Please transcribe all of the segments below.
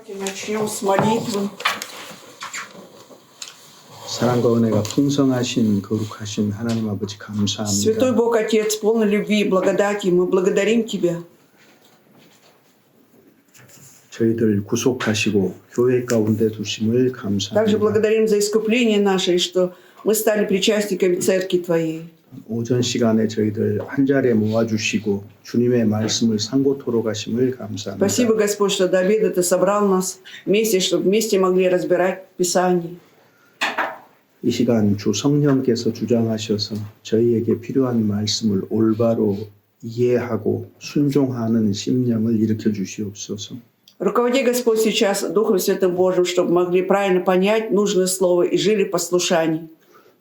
Начнем с молитвы. 사랑과 은혜가 풍성하신 거룩하신 하나님 아버지 감사합니다. Святой Бог Отец, полный любви и благодати, мы благодарим Тебя. 저희들 구속하시고 교회 가운데 두심을 Также 감사합니다. благодарим за искупление наше, и что мы стали причастниками Церкви Твоей. 오전 시간에 저희들 한 자리에 모아주시고 주님의 말씀을 상고토록 하심을 감사합니다. Спасибо, Господь, что до обеда Ты собрал нас вместе, чтобы вместе могли разбирать Писание. 이 시간 주 성령께서 주장하셔서 저희에게 필요한 말씀을 올바로 이해하고 순종하는 심령을 일으켜 주시옵소서. Руководи, Господь, сейчас Духом Святым Божьим, чтобы могли правильно понять нужное слово и жили в послушании.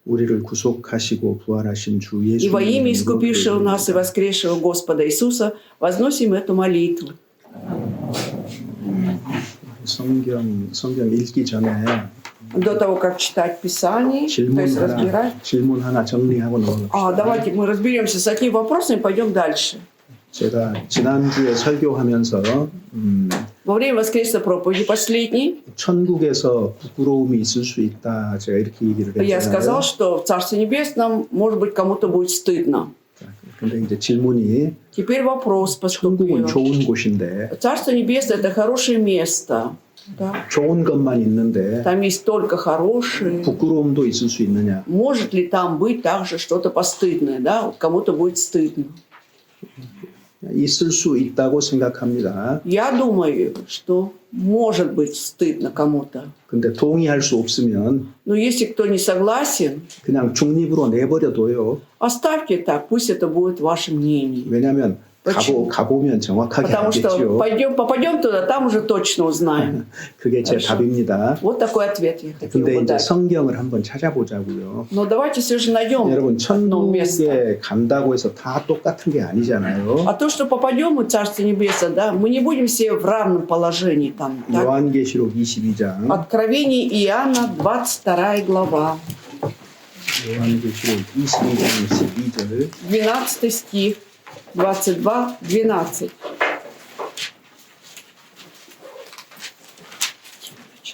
우리를 구속하시고 부활하신 주 И 예수 во имя искупившего 이름으로 нас и воскресшего Господа Иисуса возносим эту молитву. 성경 읽기 전에 До того, как читать Писание, то есть разбирать. 질문 하나 정리하고 넘어갑시다. Давайте мы разберемся с одним вопросом и пойдем дальше. 제가 지난주에 설교하면서 Во время воскресной проповеди последней 천국에서 부끄러움이 있을 수 있다. 제가 이렇게 얘기를 я сказал, 했잖아요. что в Царстве Небесном, может быть, кому-то будет стыдно. 근데 이제 질문이 Теперь вопрос поступил. 천국은 좋은 곳인데 Царство Небесное – это хорошее место. Да? 좋은 것만 있는데 Там есть только хорошее. 부끄러움도 있을 수 있느냐? Может ли там быть также что-то постыдное? Да? Вот кому-то будет стыдно. 있을 수 있다고 생각합니다. Я думаю, что может быть стыдно кому-то. 근데 동의할 수 없으면 Но если кто не согласен, 그냥 중립으로 내버려둬요. оставьте так, пусть это будет ваше мнение. 왜냐하면 Почему? 가보면 정확하게 Потому что 알겠죠. попадем туда, там уже точно узнаем. 그게 제 Хорошо. 답입니다. Вот такой ответ я хотела 근데 бы 이제 дать. 성경을 한번 찾아보자고요. Но давайте все же найдем 여러분 одно место. 천국에 간다고 해서 다 똑같은 게 아니잖아요. А то, что попадем мы в Царство Небесное, да, мы не будем все в равном положении там. Так? 요한계시록 22장. Откровение Иоанна, 22 глава, 요한계시록 22장 12절. 12 стих, 22, 12.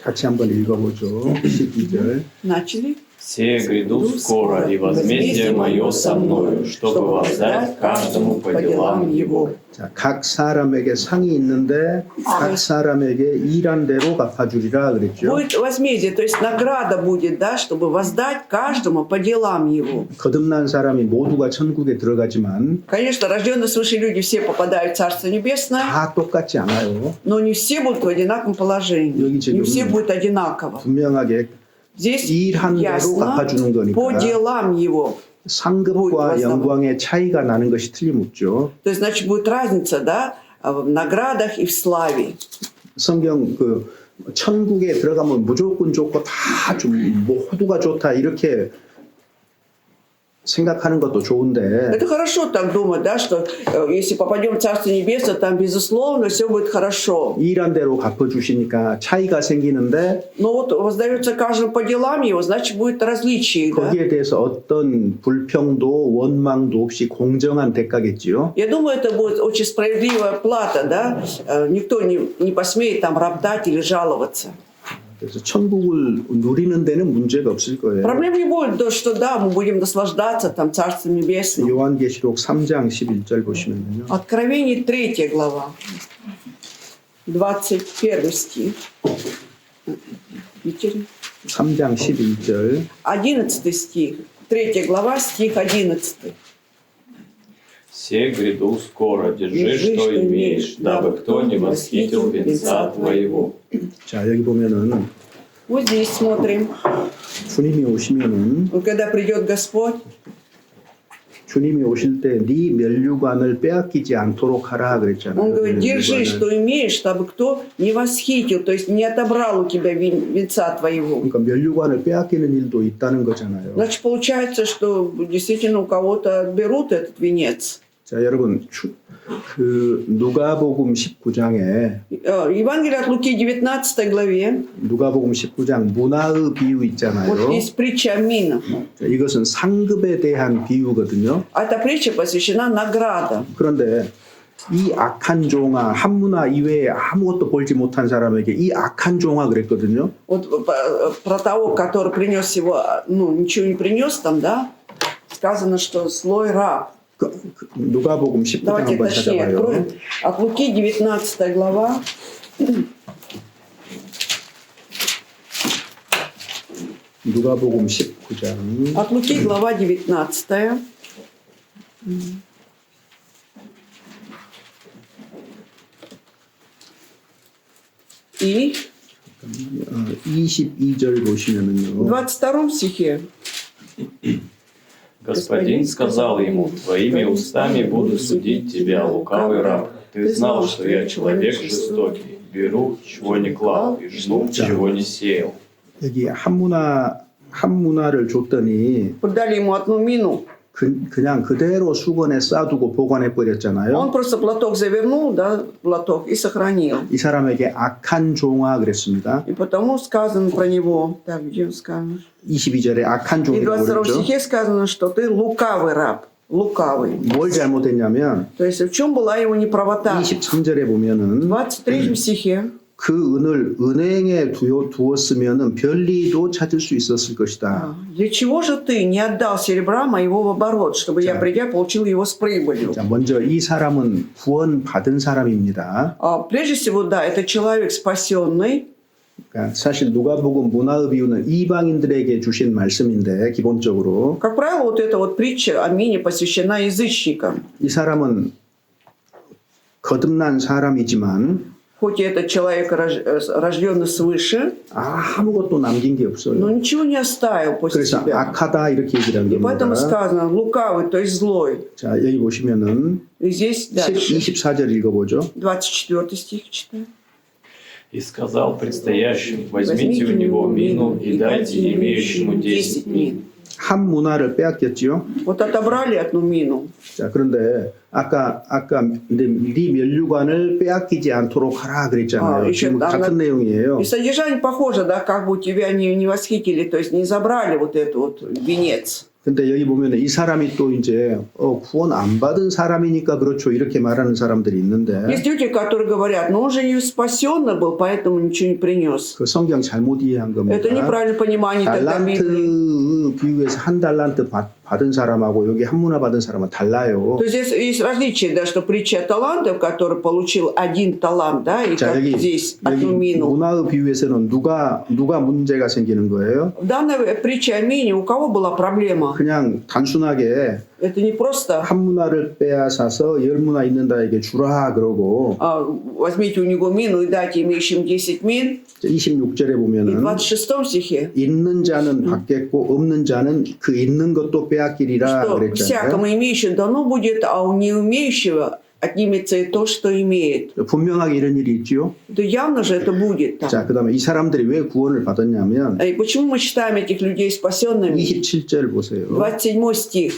같이 한번 읽어보죠. 12절. Начали? «Се гряду скоро, и возмездие мое со мною, чтобы воздать каждому по делам его». 자, 각 사람에게 상이 있는데 각 사람에게 일한 대로 갚아주리라 그랬죠. Будет возмездие, то есть награда будет, да, чтобы воздать каждому по делам его. 거듭난 사람이 모두가 천국에 들어가지만 Конечно, рожденные свыше люди все попадают в Царство Небесное, 다 똑같지 않아요. но не все будут в одинаковом положении. 여기 지금 Не все будет одинаково. 분명하게 Здесь 일한 대로 ясно 갚아주는 по 거니까 делам его. 상급과 영광의 차이가 나는 것이 틀림없죠. То есть, значит, будет разница, да, в наградах и в славе. 성경 그 천국에 들어가면 무조건 좋고 다 좀 모두가 좋다 이렇게 생각하는 것도 좋은데 Это хорошо так думать, да, что если попадем в Царство Небесное, там, безусловно, все будет хорошо. 일한 대로 갚아주시니까 차이가 생기는데 Но вот воздается каждому по делам его, значит, будет различие, да. 거기에 대해서 어떤 불평도 원망도 없이 공정한 대가겠지요. Я думаю, это будет очень справедливая плата, да. Никто не посмеет там роптать или жаловаться. 그래서 천국을 누리는 데는 문제가 없을 거예요. Проблем не будет, то, что да, мы будем наслаждаться там Царством Небесным. 요한계시록 3장 11절 보시면요. Откровение 3 глава, 21 стих. 3장 11절. 11 стих. 3 глава, стих 11. «Се гряду скоро, держи, что имеешь, дабы кто не восхитил венца твоего». 자, 여기 보면은 Вот здесь смотрим. 주님이 오시면은 Вот когда придет Господь, 주님이 오실 때 네 면류관을 빼앗기지 않도록 하라 그랬잖아요. Он говорит, держи, 면류관을. что имеешь, чтобы кто не восхитил, то есть не отобрал у тебя венца твоего. 그러니까 면류관을 빼앗기는 일도 있다는 거잖아요. Значит, получается, что действительно у кого-то отберут этот венец. 자, 여러분 그 누가복음 19장에 Евангелие от Луки 19 главе, 누가복음 19장 문화의 비유 있잖아요. вот есть притча о минах. 자, 이것은 상급에 대한 비유거든요. Эта притча посвящена наградам. 그런데 이 악한 종아 한문화 이외에 아무것도 벌지 못한 사람에게 이 악한 종아 그랬거든요. Вот про того, который принес его, ну, ничего не принес там, да, сказано, что злой раб. 누가복음 10장 Давайте 한번 точнее 찾아봐요. откроем. От Луки 19 глава. 누가복음 19장 От Луки глава 19. И 22절 보시면은요. в 22 стихе. Господин сказал ему: «Твоими устами буду судить тебя, лукавый раб. Ты знал, что я человек жестокий, беру, чего не клал, и жну, чего не сеял». 여기 한문화를 줬더니 Дали ему одну мину. 그냥 그대로 수건에 싸두고 보관해 버렸잖아요. Он просто платок завернул, да, платок, и сохранил. 이 사람에게 악한 종아 그랬습니다. И потому сказано про него, так, где сказано? 22절에 악한 И в 종이라고 22 그랬죠. стихе сказано, что ты лукавый раб. Лукавый. 뭘 잘못했냐면 То есть в чем была его неправота? 23절에 В 보면은 23 стихе. 그 은을 은행에 두었으면은 별리도 찾을 수 있었을 것이다. Для чего же ты не отдал серебра моего в оборот, чтобы я, придя, получил его с прибылью? 자, 먼저 이 사람은 구원 받은 사람입니다. Прежде всего, да, это человек спасенный. 그러니까 사실 누가복음 문화의 비유는 이방인들에게 주신 말씀인데 기본적으로 Как правило, вот эта вот притча о мине посвящена язычникам. 이 사람은 거듭난 사람이지만 Хоть и это человек, рожденный свыше, 아무것도 남긴 게 но 없어요. ничего не оставил после 그래서 себя. 악하다 이렇게 얘기를 한 И поэтому 겁니다. сказано, лукавый, то есть злой. 자, 여기 보시면은 И здесь дальше, 24절 읽어보죠. 24 стих читаем. И сказал предстоящим: «Возьмите у него мину и дайте имеющему 10 мин». 한 문화를 빼앗겼지요. Вот отобрали одну мину. 자, 그런데 아까 네 면류관을 빼앗기지 않도록 하라 그랬잖아요. еще 지금 там 같은 내용이에요. И содержание похоже, да, как бы тебя не восхитили, то есть не забрали вот этот вот венец. 근데 여기 보면 이 사람이 또 이제 구원 안 받은 사람이니까 그렇죠 이렇게 말하는 사람들이 있는데 Есть люди, которые говорят, ну он же не спасенный был, поэтому ничего не принес. 그 성경 잘못 이해한 겁니다. Это неправильное понимание тогда Библии. 달란트 비유에서 한 달란트 받은 사람하고 여기 한 문화 받은 사람은 달라요. То есть здесь есть различие, да, что притча о талантах, который получил один талант, да, и 자, как 여기 здесь одну мину. 문화의 비유에서는 누가 문제가 생기는 거예요? В данной притче о мине у кого была проблема? 그냥 단순하게 Это не просто 한 문화를 빼앗아서 열 문화 있는 자에게 주라 그러고 возьмите у него мину и дайте имеющим 10 мин. 26절에 И в 보면은 26 стихе, 있는 자는 받겠고 없는 자는 그 있는 것도 빼앗기리라 что 그랬잖아요. всякому имеющему дано будет, а у неумеющего отнимется и то, что имеет. 분명하게 이런 일이 있지요. Да явно же это будет там. 자, 그다음에 이 사람들이 왜 구원을 받았냐면 И почему мы считаем этих людей спасенными? 27절 보세요. 27 стих.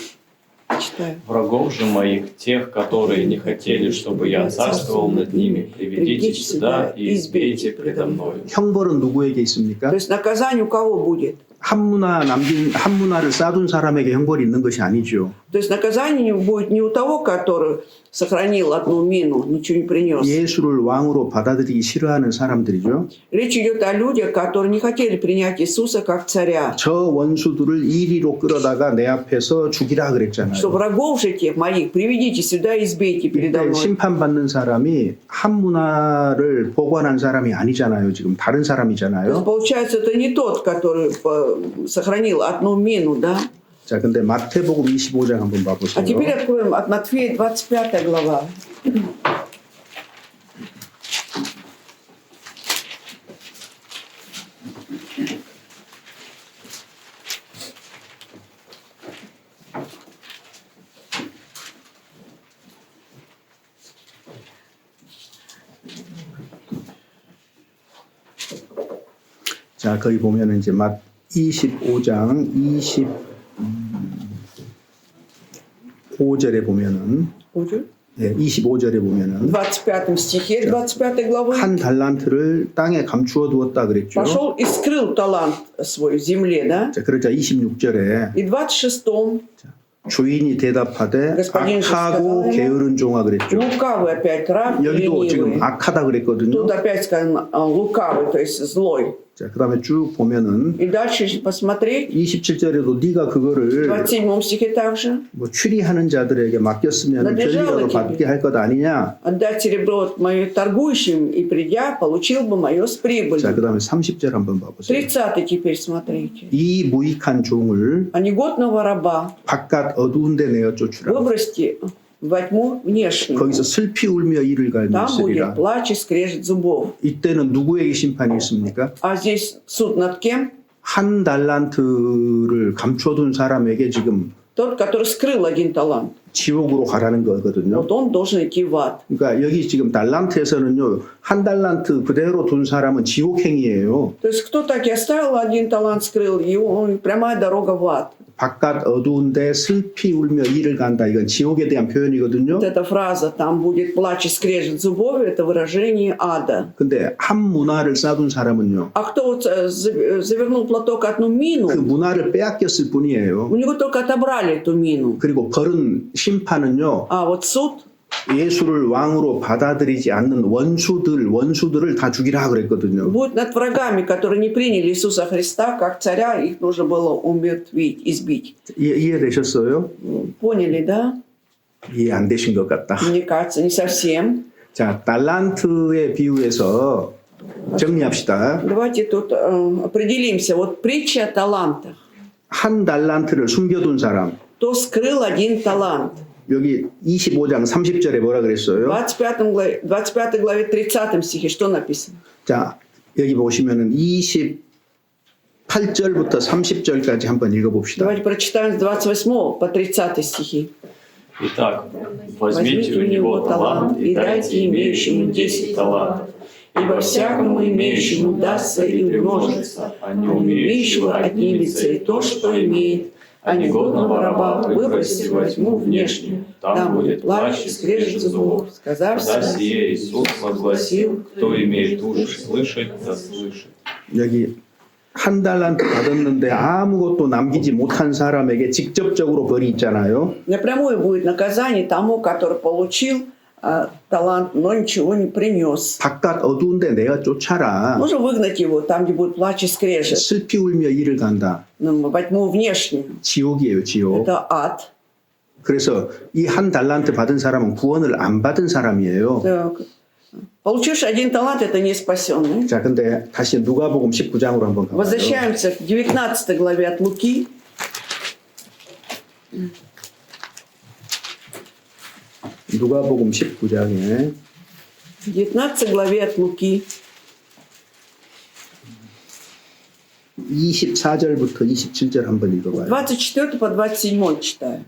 Читаю. «Врагов же моих, тех, которые не хотели, чтобы я царствовал над ними, приведите сюда и избейте предо мною». 형벌은 누구에게 있습니까? То есть наказание у кого будет? 한 문화를 쌓아둔 사람에게 형벌이 있는 것이 아니죠. То есть наказание будет не у того, который сохранил одну мину, ничего не принес. 예수를 왕으로 받아들이기 싫어하는 사람들이죠. Речь идет о людях, которые не хотели принять Иисуса как царя. 저 원수들을 이리로 끌어다가 내 앞에서 죽이라 그랬잖아요. Что врагов же тех моих приведите сюда и избейте передо 이때 мной. 심판받는 사람이 한 문화를 보관한 사람이 아니잖아요. 지금 다른 То есть 사람이잖아요. получается, это не тот, который сохранил одну мину, да? 자, 근데 마태복음 25장 한번 А 봐보세요. теперь откроем от Матфея 25 глава. 자, 거기 보면은 이제 25장 25절에 보면은 Уже? 예, 25절에 В 보면은 25 стихе 25 главы. 한 달란트를 땅에 감추어 두었다 그랬죠. Пошел и скрыл талант свой в земле, да? 자, 그러자 26절에 И в 26-м 주인이 대답하되 Господин же 악하고 сказал ему, 게으른 종아 그랬죠. Лукавый опять раб, 여기도 지금 ленивый. 악하다 그랬거든요. Тут опять сказано лукавый, то есть злой. 자, 그다음에 쭉 보면은 И дальше, если посмотреть, 27절에도 네가 그거를 в 27 стихе также, 뭐 추리하는 자들에게 맡겼으면 나대жало 별리라도 받게 할 것 а니냐. отдать серебро мое торгующим, и придя, получил бы мое с 자, прибылью. 그다음에 30절 한번 봐보세요. 30 теперь смотрите. 이 무익한 종을 А негодного раба 바깥 어두운 데 내어 쫓으라. выбросьте во тьму внешнюю. 거기서 슬피 울며 이를 갈며 Там будет 있으리라. плач и скрежет зубов. 이때는 누구에게 심판이 있습니까? А здесь суд над кем? 한 달란트를 감춰둔 사람에게 지금 Тот, который скрыл 1 талант. 지옥으로 가라는 거거든요. Вот он должен идти в ад. 그러니까 여기 지금 달란트에서는요, 한 달란트 그대로 둔 사람은 지옥행이에요. То есть кто так и оставил 1 талант, скрыл его, прямая дорога в ад. 바깥 어두운데 슬피 울며 이를 간다. 이건 지옥에 대한 표현이거든요. Вот эта фраза, там будет плач и скрежет зубов, это выражение ада. 근데 한 문화를 싸둔 사람은요, А кто вот завернул платок одну 그 мину, 문화를 빼앗겼을 뿐이에요. у него только отобрали эту мину. 그리고 벌은 심판은요, А вот суд, 예수를 왕으로 받아들이지 않는 원수들을 다 죽이라 그랬거든요. будет над врагами, которые не приняли Иисуса Христа как царя, их нужно было умертвить, избить. 이해되셨어요? Поняли, да? 이해 안 되신 것 같다. Мне кажется, не совсем. 자, 달란트의 비유에서 정리합시다. Давайте тут определимся. Вот притча о талантах. 한 달란트를 숨겨둔 사람. Кто скрыл 1 талант? 여기 25장 30절에 뭐라 В 그랬어요? 25 главе 30 стихе что написано? 자, 여기 보시면은 28절부터 30절까지 한번 읽어봅시다. Давайте прочитаем с 28 по 30 стихи. Итак, возьмите у него талант и дайте имеющему 10 талантов. Ибо всякому имеющему дастся и умножится, а не умеющего отнимется и то, что имеет. А негодного раба выбросьте во тьму внешнюю, там будет плач и скрежет зубов. Сказав сие, Иисус возгласил, кто имеет уши слышать, да слышит. 여기 한 달란트 받았는데 아무것도 남기지 못한 사람에게 직접적으로 벌이 있잖아요. Напрямую будет наказание тому, который получил талант, но ничего не принес. 바깥 어두운데 내가 쫓아라. Нужно выгнать его там, где будет плач и скрежет. 슬피 울며 이를 간다. Во тьму внешнюю. 지옥이에요, 지옥. Это ад. 그래서 이 한 달란트 받은 사람은 구원을 안 받은 사람이에요. Так. Получивший 1 талант, это не спасенный. 자, 근데 다시 누가복음 19장으로 한번 가봐요. Возвращаемся к 19 главе от Луки. 누가복음 19장에 19 главе от Луки. 24절부터 27절 한번 읽어봐요. 24 по 27 читаю.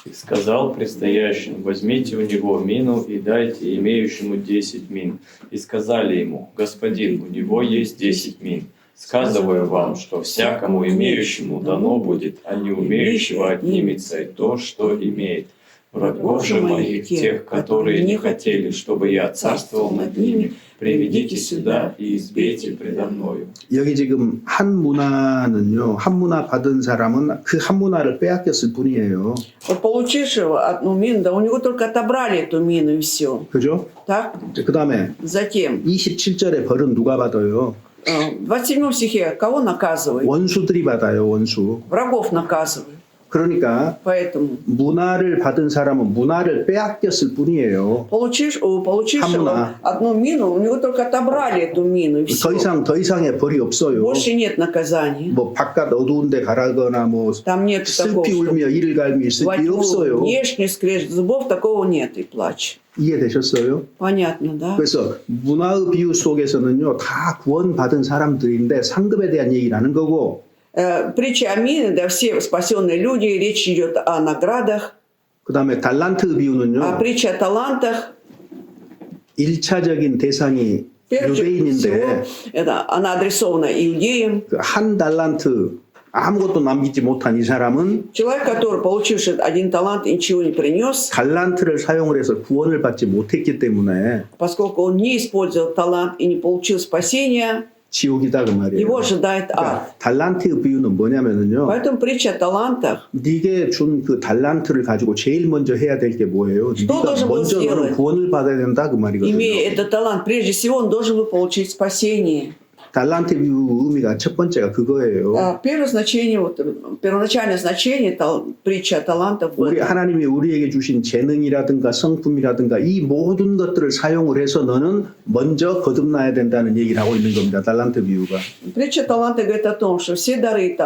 И сказал предстоящим, возьмите у него мину и дайте имеющему 10 мин. И сказали ему, господин, у него есть 10 мин. Сказываю вам, что всякому имеющему дано будет, а не умеющего отнимется и то, что имеет. Врагов же моих, тех, которые не хотели, чтобы я царствовал над ними, приведите сюда и избейте предо мною. 여기 지금 한 문화는요, 한 문화 받은 사람은 그 한 문화를 빼앗겼을 뿐이에요. Вот получившего одну мину, да у него только отобрали эту мину и все. 그죠? Так? 그 다음에 Затем, 27절에 벌은 누가 받아요? в 27 стихе кого наказывает? 원수들이 받아요, 원수. Врагов наказывает. 그러니까 Поэтому 문화를 받은 사람은 문화를 빼앗겼을 뿐이에요. у получившего одну мину, у него только отобрали эту мину и все. 더 이상의 벌이 없어요. Больше нет наказания. 뭐 바깥 어두운데 가라거나 뭐 Там нет такого, 슬피 что 울며 이를 갈며 있을 во 게 тьму 없어요. внешне скрежет зубов, такого нет и плач. 이해되셨어요? Понятно, да? 그래서 문화의 비유 속에서는요, 다 구원받은 사람들인데 상급에 대한 얘기를 하는 거고, Притча о мине, да, все спасенные люди, речь идет о наградах. 그 다음에 달란트 비유는요, А притча о талантах, 1차적인 대상이 прежде всего, 유대인인데, это, она адресована иудеям. 그 한 달란트 아무것도 남기지 못한 이 사람은 Человек, который, получивший 1 талант, ничего не принес, 달란트를 사용을 해서 구원을 받지 못했기 때문에 поскольку он не использовал талант и не получил спасения, 지옥이다 그 말이에요. его ожидает ад. 그러니까 달란트 비유는 뭐냐면은요. Поэтому притча о талантах. 네게 준 그 달란트를 가지고 제일 먼저 해야 될 게 뭐예요? 네가 должен был 먼저 너는 сделать? 구원을 받아야 된다 그 말이거든요. Имея этот талант, прежде всего он должен был получить спасение. 달란트 비유 의미가 첫 번째가 그거예요. Первое значение, вот, первоначальное значение притчи о талантах в 우리 этом. 하나님이 우리에게 주신 재능이라든가 성품이라든가 이 모든 것들을 사용을 해서 너는 먼저 거듭나야 된다는 얘기를 하고 있는 겁니다. 달란트 비유가. Притча таланта говорит о том, что все дары и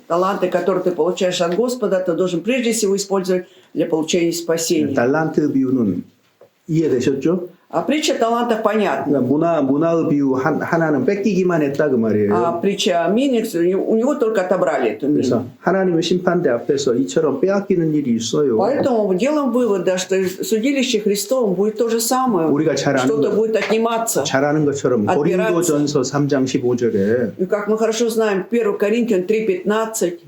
таланты, которые ты получаешь от Господа, ты должен прежде всего использовать для получения спасения. 달란트 비유는 이해되셨죠? А притча о талантах понятна. 그러니까 문화의 비유 하나는 뺏기기만 했다 그 말이에요. А притча о мине, у него только отобрали эту мину. 그래서 하나님의 심판대 앞에서 이처럼 빼앗기는 일이 있어요. Поэтому делаем вывод, да, что в судилище Христовом будет то же самое. 우리가 잘 아는 Что-то 거, будет отниматься. 잘 아는 것처럼 Отбираться. 고린도전서 3장 15절에 И как мы хорошо знаем, 1 Коринфян 3:15,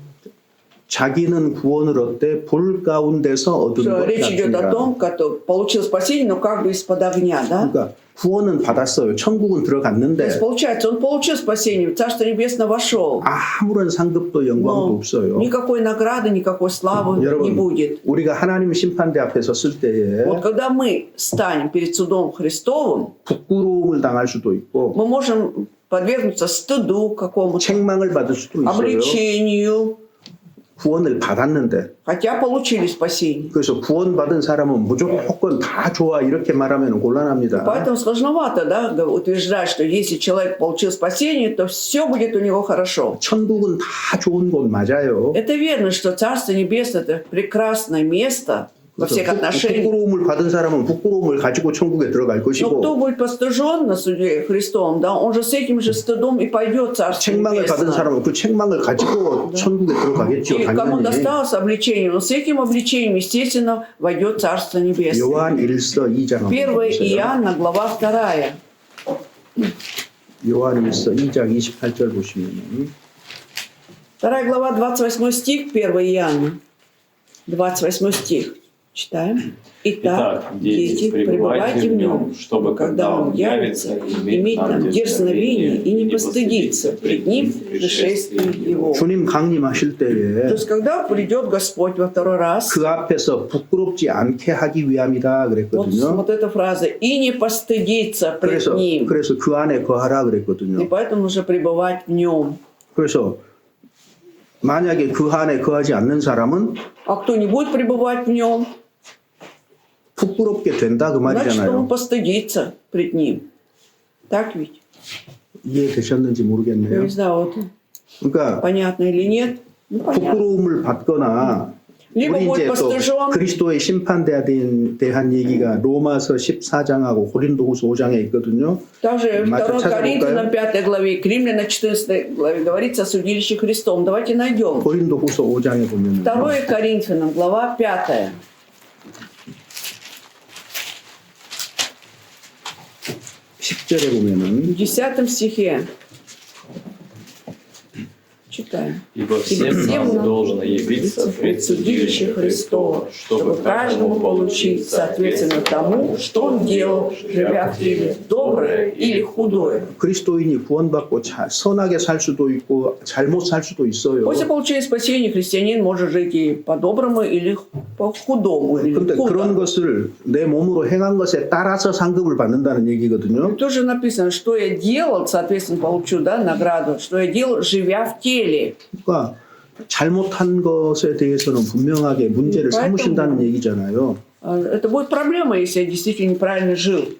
자기는 구원을 얻되 불 가운데서 얻은 что 것 речь идет о 같으니라. том, кто получил спасение, но как бы из-под огня, да? 그러니까 구원은 받았어요. 천국은 То 들어갔는데 есть, получается, он получил спасение, в Царство Небесное вошел. 아무런 상급도 영광도 Но 없어요. никакой награды, никакой славы не 여러분, будет. 우리가 하나님 심판대 앞에 섰을 때에 Вот когда мы станем перед судом Христовым, 부끄러움을 당할 수도 있고 мы можем подвергнуться стыду какому-то, 책망을 받을 수도 있어요. обличению, 구원을 받았는데 хотя получили спасение. 그래서 구원받은 사람은 무조건 다 좋아 이렇게 말하면 곤란합니다. Поэтому сложновато, да, утверждать, что если человек получил спасение, то все будет у него хорошо. 천국은 다 좋은 곳 맞아요. Это верно, что Царство Небесное – это прекрасное место во всех отношениях. 부끄러움을 받은 사람은 부끄러움을 가지고 천국에 들어갈 Но кто 것이고 будет постыжен на суде Христовом, да, он же с этим же стыдом и пойдет в Царство 책망을 받은 Небесное. 사람은 그 책망을 가지고 천국에 들어가겠죠. И кому 당연히. досталось обличение, он с этим обличением, естественно, войдет в Царство Небесное. 요한 1서 2장 1 한번 보세요. Иоанна, глава 2. 요한 1서 2장 28절 보시면은 2 глава, 28 стих, 1 Иоанна. 28 стих. Читаем. Итак, дети, пребывайте в нем, чтобы, когда он явится, иметь нам дерзновение и не постыдиться пред ним в пришествии его. 주님 강림하실 То 때에 есть, когда придет Господь во второй раз, 그 앞에서 부끄럽지 않게 하기 위함이다 вот, 그랬거든요. вот эта фраза, и не постыдиться пред ним. 그래서 그 안에 거하라 И 그랬거든요. поэтому нужно пребывать в нем. 그래서 만약에 그 안에 거하지 않는 사람은 А кто не будет пребывать в нем, 부끄럽게 된다 그 значит, он 말이잖아요. постыдится пред ним. Так ведь? 이해되셨는지 Я 모르겠네요. не знаю, вот, 그러니까 понятно или нет. Ну, понятно. 부끄러움을 받거나 리버 우리 이제 또 postыжен. 그리스도의 심판대에 대한 얘기가 로마서 14장하고 고린도후서 5장에 있거든요. Также Мать 2 отца Коринфянам Лука. 5 главе, к Римлянам 14 главе говорится о судилище Христом. Давайте найдем. 고린도후서 5장에 보면 2 Коринфянам, глава 5. 10절에 보면은 В 10 стихе. Читаем. Ибо всем нам должно явиться пред судилище Христова, чтобы каждому получить соответственно тому, что он делал, живя в теле, доброе или худое. 그리스도인이 구원받고 선하게 살 수도 있고 잘못 살 수도 있어요. После получения спасения христианин может жить и по-доброму или по-худому. Или 그런데 그런 худо. 것을 내 몸으로 행한 것에 따라서 상급을 받는다는 얘기거든요. Тоже написано, что я делал, соответственно, получу, да, награду, что я делал, живя в теле. 그러니까 잘못한 것에 대해서는 분명하게 문제를 삼으신다는 얘기잖아요. Это будет проблема, если я действительно неправильно жил.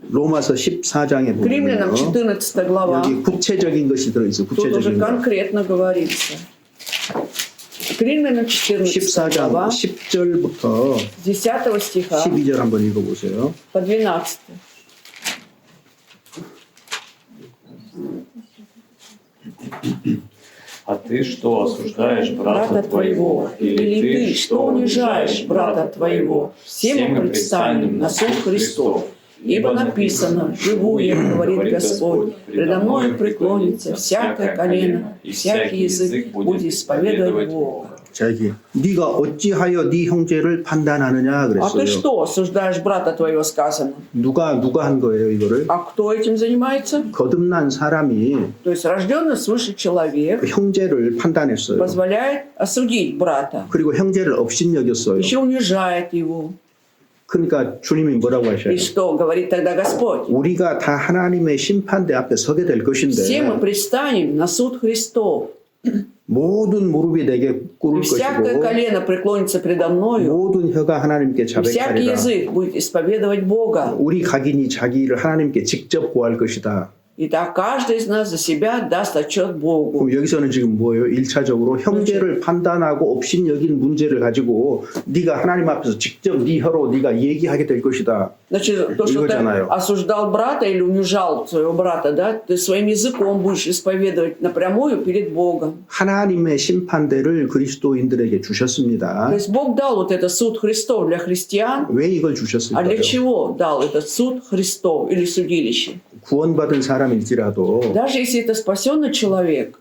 로마서 14장에 К Римлянам 보면 14 глава. 여기 구체적인 것이 들어있어요. Тут уже 구체적인 거. конкретно говорится. К Римлянам 14 14장 глава, 10절부터 10 стиха 12절 한번 읽어보세요. по 12. А ты что осуждаешь брата Брата твоего, или ты что унижаешь брата твоего? Все мы предстанем на суд Христов. Ибо написано: «Живу я, говорит Господь, предо мною преклонится всякое колено, и всякий язык будет исповедовать Бога». 자기 네가 어찌하여 네 형제를 판단하느냐 А ты 그랬어요. что, осуждаешь брата твоего, сказано? 누가 한 거예요 이거를? А кто этим занимается? 거듭난 사람이 То есть рожденный свыше человек 형제를 판단했어요. позволяет осудить брата. 그리고 형제를 업신여겼어요. Еще унижает его. 그러니까 주님이 뭐라고 하셔요? И что говорит тогда Господь? 우리가 다 하나님의 심판대 앞에 서게 될 Все мы 것인데 предстанем на суд Христов. 모든 무릎이 내게 꿇을 И всякое 것이고 колено преклонится предо мною. 모든 혀가 하나님께 И всякий 자백하리라. язык будет исповедовать Бога. 우리 각인이 자기를 하나님께 직접 고할 것이다. И так каждый из нас за себя даст отчет Богу. 그럼 여기서는 지금 뭐예요? 1차적으로 형제를 판단하고 업신여긴 문제를 가지고 네가 하나님 앞에서 직접 네 혀로 네가 얘기하게 될 것이다. Значит, то, что ты 이거잖아요. осуждал брата или унижал своего брата, да, ты своим языком будешь исповедовать напрямую перед Богом. 하나님의 심판대를 그리스도인들에게 주셨습니다. То есть Бог дал вот этот суд Христов для христиан. 왜 이걸 А для 주셨을까요? чего дал этот суд Христов или судилище? 구원받은 사람일지라도 Даже если это спасенный человек,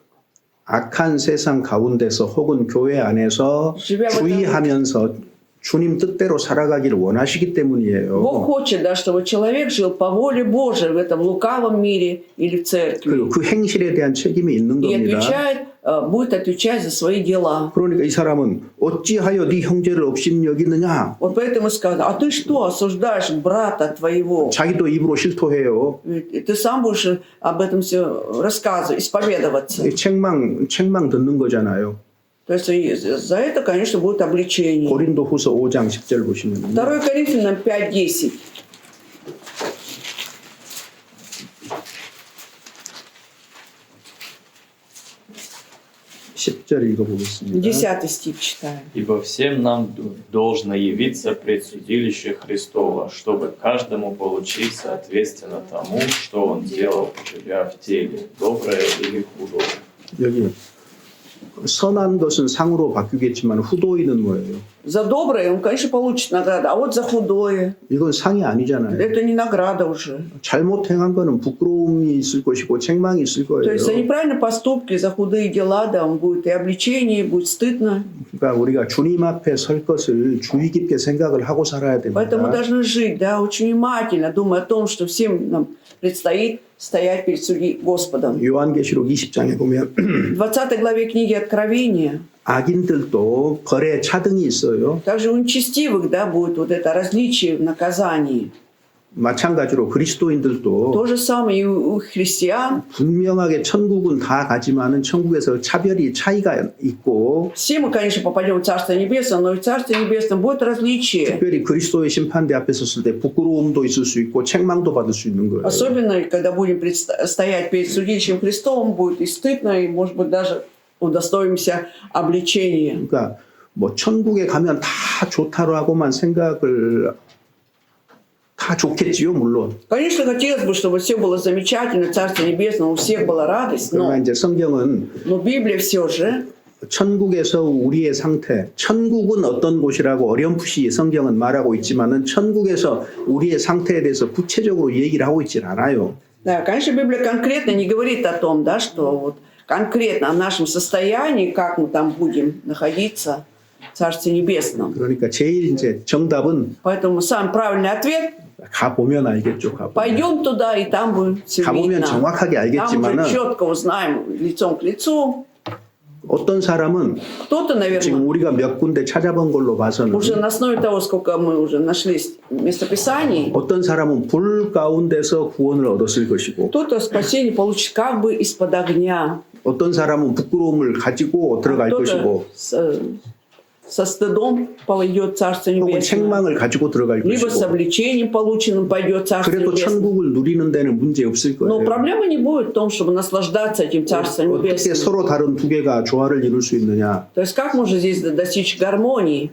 악한 세상 가운데서 혹은 교회 안에서 주의하면서 주님 뜻대로 살아가기를 원하시기 Бог 때문이에요. хочет, да, чтобы человек жил по воле Божией в этом лукавом мире или в церкви. 그리고 그 행실에 대한 책임이 있는 И 겁니다. будет отвечать за свои дела. 그러니까 이 사람은 어찌하여 네 형제를 업신여기느냐? Вот поэтому сказано, а ты что, осуждаешь брата твоего? 자기도 입으로 실토해요. И ты сам будешь об этом все рассказывать, исповедоваться. 책망 듣는 거잖아요. То есть и за это, конечно, будет обличение. 고린도후서 5장 10절 보시면 2 Коринфянам 5:10. 10절 읽어보겠습니다. 10 стих читаем. Ибо всем нам должно явиться пред судилище Христово, чтобы каждому получить соответственно тому, что он делал, живя в теле, доброе или худое. 여기 선한 것은 상으로 바뀌겠지만 후도인은 뭐예요? За доброе он, конечно, получит награду, а вот за худое 이건 상이 아니잖아요. это не награда уже. 잘못 행한 거는 부끄러움이 있을 것이고 책망이 있을 То есть за 거예요. неправильные поступки, за худые дела, да, он будет и обличение, и будет стыдно. 그러니까 우리가 주님 앞에 설 것을 주의 깊게 생각을 하고 살아야 Поэтому мы 됩니다. должны жить, да, очень внимательно, думая о том, что всем нам предстоит стоять перед судьей Господом. 요한계시록 20장에 보면 В 20 главе книги Откровения 악인들도 벌에 차등이 있어요. также у нечестивых, да, будет вот это различие в наказании. 마찬가지로 그리스도인들도 То же самое и у христиан. 분명하게 천국은 다 가지만은 천국에서 차이가 있고 Все мы, конечно, попадем в Царство Небесное, но и в Царстве Небесном будет различие. 특별히 그리스도의 심판대 앞에 섰을 때 부끄러움도 있을 수 있고 책망도 받을 수 있는 거예요. Особенно, когда будем стоять перед судилищем Христовым, будет и стыдно, и, может быть, даже удостоимся обличения. 그러니까 뭐 천국에 가면 다 좋다라고만 생각을 다 좋겠지요, 물론. Конечно, хотелось бы, чтобы все было замечательно, в Царстве Небесном, у всех была радость, 그러나 이제 성경은 но Библия все же 천국에서 우리의 상태, 천국은 어떤 곳이라고 어렴풋이 성경은 말하고 있지만은 천국에서 우리의 상태에 대해서 구체적으로 얘기를 하고 있질 않아요. Да, конечно, Библия конкретно не говорит о том, да, что вот конкретно о нашем состоянии, как мы там будем находиться в Царстве Небесном. 그러니까 제일 이제 정답은 Поэтому самый правильный ответ 가 보면 알겠죠. 가 보면. пойдем туда, и там будет все 가보면 видно. 정확하게 Там 알겠지만은 уже четко узнаем лицом к лицу. 어떤 사람은 Кто-то, 지금 наверное, 우리가 몇 군데 찾아본 걸로 봐서는 уже на основе того, сколько мы уже нашли местописаний, 어떤 사람은 불 가운데서 구원을 얻었을 것이고 кто-то спасение получит как бы из-под огня. 어떤 사람은 부끄러움을 가지고 들어갈 Кто-то 것이고 со стыдом пойдет в Царство 혹은 Небесное. 책망을 가지고 들어갈 Либо с 것이고 обличением полученным пойдет в Царство 그래도 Небесное. 천국을 누리는 데는 문제 없을 Но 거예요. проблемы не будет в том, чтобы наслаждаться этим Царством 어떻게 Небесным. 서로 다른 두 개가 조화를 이룰 수 있느냐? То есть как можно здесь достичь гармонии,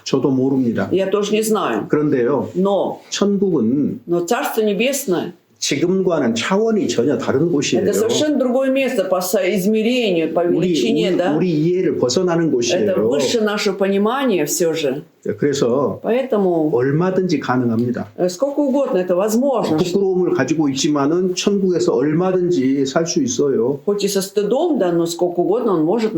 저도 모릅니다. я тоже не знаю. 그런데요, Но 천국은 Царство Небесное 지금과는 차원이 전혀 다른 곳이에요. это совершенно другое место по соизмерению, по величине, да? 우리 이해를 벗어나는 Это 곳이에요. выше нашего понимания все же. 그래서 Поэтому 얼마든지 가능합니다. сколько угодно это возможно. 부끄러움을 가지고 있지만은 천국에서 얼마든지 살 수 있어요. Хоть и со стыдом, да, но сколько угодно он может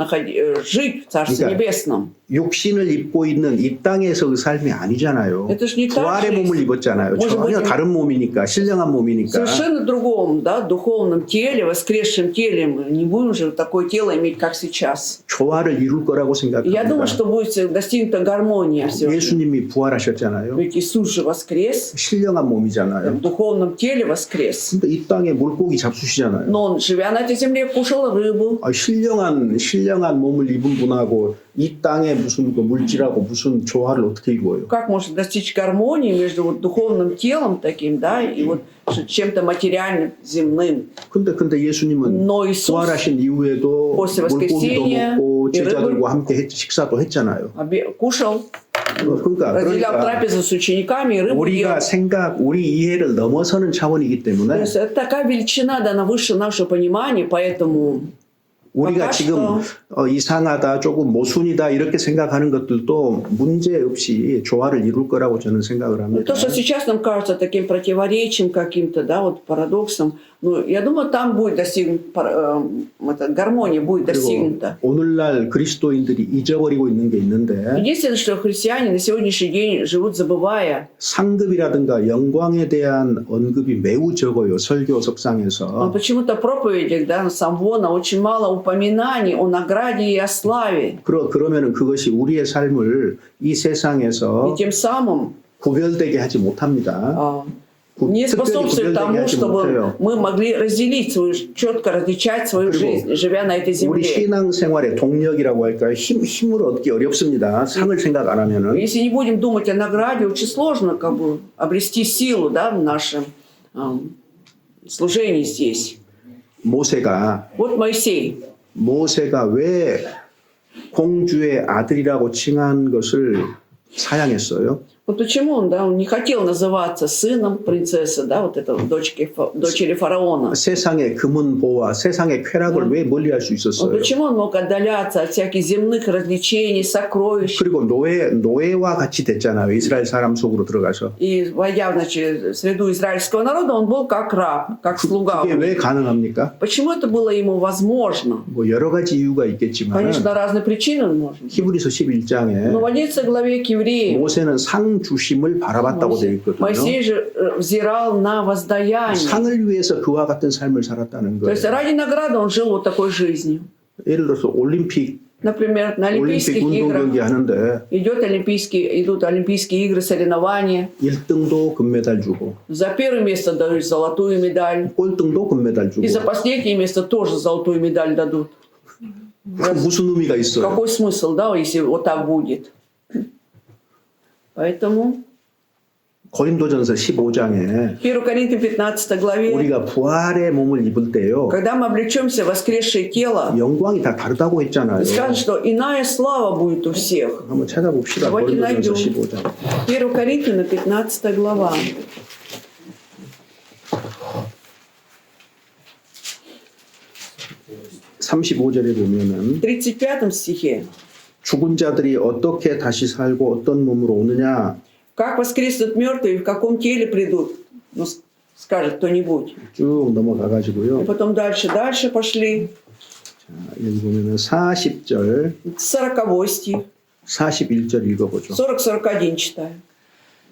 жить в Царстве 그러니까 Небесном. 육신을 입고 있는 이 땅에서의 삶이 아니잖아요. Это ж не та 부활의 몸을 жизнь. 입었잖아요. Может 전혀 быть, 다른 몸이니까, 신령한 몸이니까. Совершенно другом, да, духовном теле, воскресшем теле. Мы не будем же такое тело иметь, как сейчас. 조화를 이룰 거라고 И я думаю, 생각합니다. что будет достигнута гармония все. 예수님이 부활하셨잖아요. Ведь Иисус же воскрес, 신령한 в 몸이잖아요. духовном теле воскрес. 근데 이 땅에 물고기 잡수시잖아요. Но он, живя на этой земле, кушал рыбу. 신령한 몸을 입은 분하고 이 땅에 무슨 그 물질하고 무슨 조화를 어떻게 이루어요? Как можно достичь гармонии между вот духовным телом таким, да, и вот чем-то материальным, земным? 근데 예수님은 Но Иисус 부활하신 이후에도 после 물고기도 воскресения 먹고 и 제자들과 함께 식사도 했잖아요. кушал, разделял 그러니까 трапезу с учениками и рыбу ел. 우리 이해를 넘어서는 차원이기 То 때문에 есть это такая величина, да, она выше нашего понимания, поэтому 우리가 пока 지금 что 이상하다, 조금 모순이다 이렇게 생각하는 것들도 문제 없이 조화를 이룰 거라고 저는 생각을 합니다. то, что сейчас нам кажется таким противоречием каким-то, да, вот парадоксом, ну, я думаю, там будет гармония будет 그리고 достигнута. 오늘날 그리스도인들이 잊어버리고 있는 게 있는데 Единственное, что христиане на сегодняшний день живут, забывая, 상급이라든가 영광에 대한 언급이 매우 적어요. 설교 но 석상에서. почему-то в проповедях, да, на Самвона очень мало упоминаний о награде и о славе. 그러면은 그것이 우리의 삶을 이 И 세상에서 тем самым 구별되게 하지 못합니다. не 특별히 способствует 구별되게 тому, 하지 чтобы 못해요. мы могли разделить свою, четко различать свою жизнь, живя на этой 우리 земле. 신앙생활의 동력이라고 할까요? 힘을 얻기 어렵습니다. 상을 생각 안 하면은. Если не будем думать о награде, очень сложно как бы обрести силу, да, в нашем служении здесь. 모세가 Вот Моисей. 왜 공주의 아들이라고 칭한 것을 사양했어요? Вот почему он, да, он не хотел называться сыном принцессы, да, вот это дочери фараона. 세상의 금은보화, 세상의 쾌락을 왜 멀리할 수 Вот 있었어요? почему он мог отдаляться от всяких земных развлечений, сокровищ. 그리고 노예와 같이 됐잖아요. 이스라엘 사람 속으로 들어가서. И войдя, значит, в среду израильского народа, он был как раб, как слуга. 그게 왜 가능합니까? Почему это было ему возможно? 뭐 여러 가지 이유가 있겠지만 Конечно, разные причины может быть. 히브리서 11장에 Но в 11 главе к евреям 모세는 상 주심을 바라봤다고 되어 있거든요. Моисей же взирал на воздаяние. 상을 위해서 그와 같은 삶을 살았다는 То есть 거예요. ради награды он жил вот такой жизнью. 예를 들어서 올림픽 Например, на Олимпийских 운동 경기 играх 하는데 идут Олимпийские игры, соревнования. 1등도 금메달 주고 За первое место дают золотую медаль. 꼴등도 금메달 주고 И за последнее место тоже золотую медаль дадут. 그 무슨 의미가 있어요? Какой смысл, да, если вот так будет? Поэтому 고린도전서 15장에 1 Коринфянам 15 главе, 우리가 부활의 몸을 입을 때요 когда мы облечемся в воскресшее тело, 영광이 다 다르다고 했잖아요. скажет, что иная слава будет у всех. 한번 찾아봅시다. Давайте 고린도전서 найдем. 15장. 1 Коринфянам 15 глава. 35절에 보면은 35 стихе. 죽은 자들이 어떻게 다시 살고 어떤 몸으로 오느냐 Как воскреснут мертвые, в каком теле придут? Ну, скажет кто-нибудь. 쭉 넘어가 И 가지고요. потом дальше пошли. 여기 보면은 40절, 40 стих. 41절 읽어보죠. 40-41 читаю.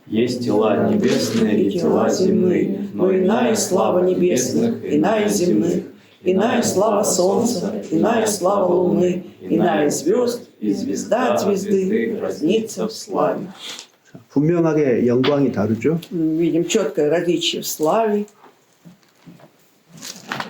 Есть тела небесные и тела земные, но иная слава небесных, иная земных, иная слава солнца, иная слава луны, иная звезд, и звезда от звезды разнится в славе. 분명하게 영광이 다르죠. Видим четкое различие в славе.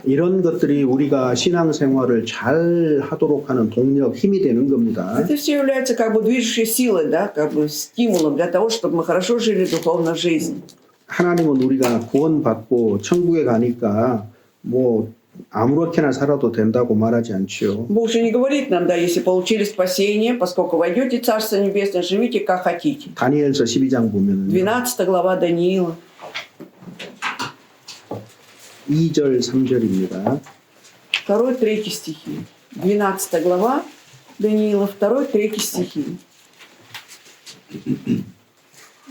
이런 것들이 우리가 신앙생활을 잘 하도록 하는 동력, 힘이 되는 겁니다. Это все является как бы движущей силой, да, как бы стимулом для того, чтобы мы хорошо жили духовно жизнь. 하나님은 우리가 구원받고 천국에 가니까 뭐 아무렇게나 살아도 된다고 말하지 않지요. Бог же не говорит нам, да, если получили спасение, поскольку войдете в Царство Небесное, живите как хотите. 다니엘서 12장 보면 12 глава Даниила, 2절, 3절입니다. 2-3 стихи. 12 глава Даниила, 2-3 стихи.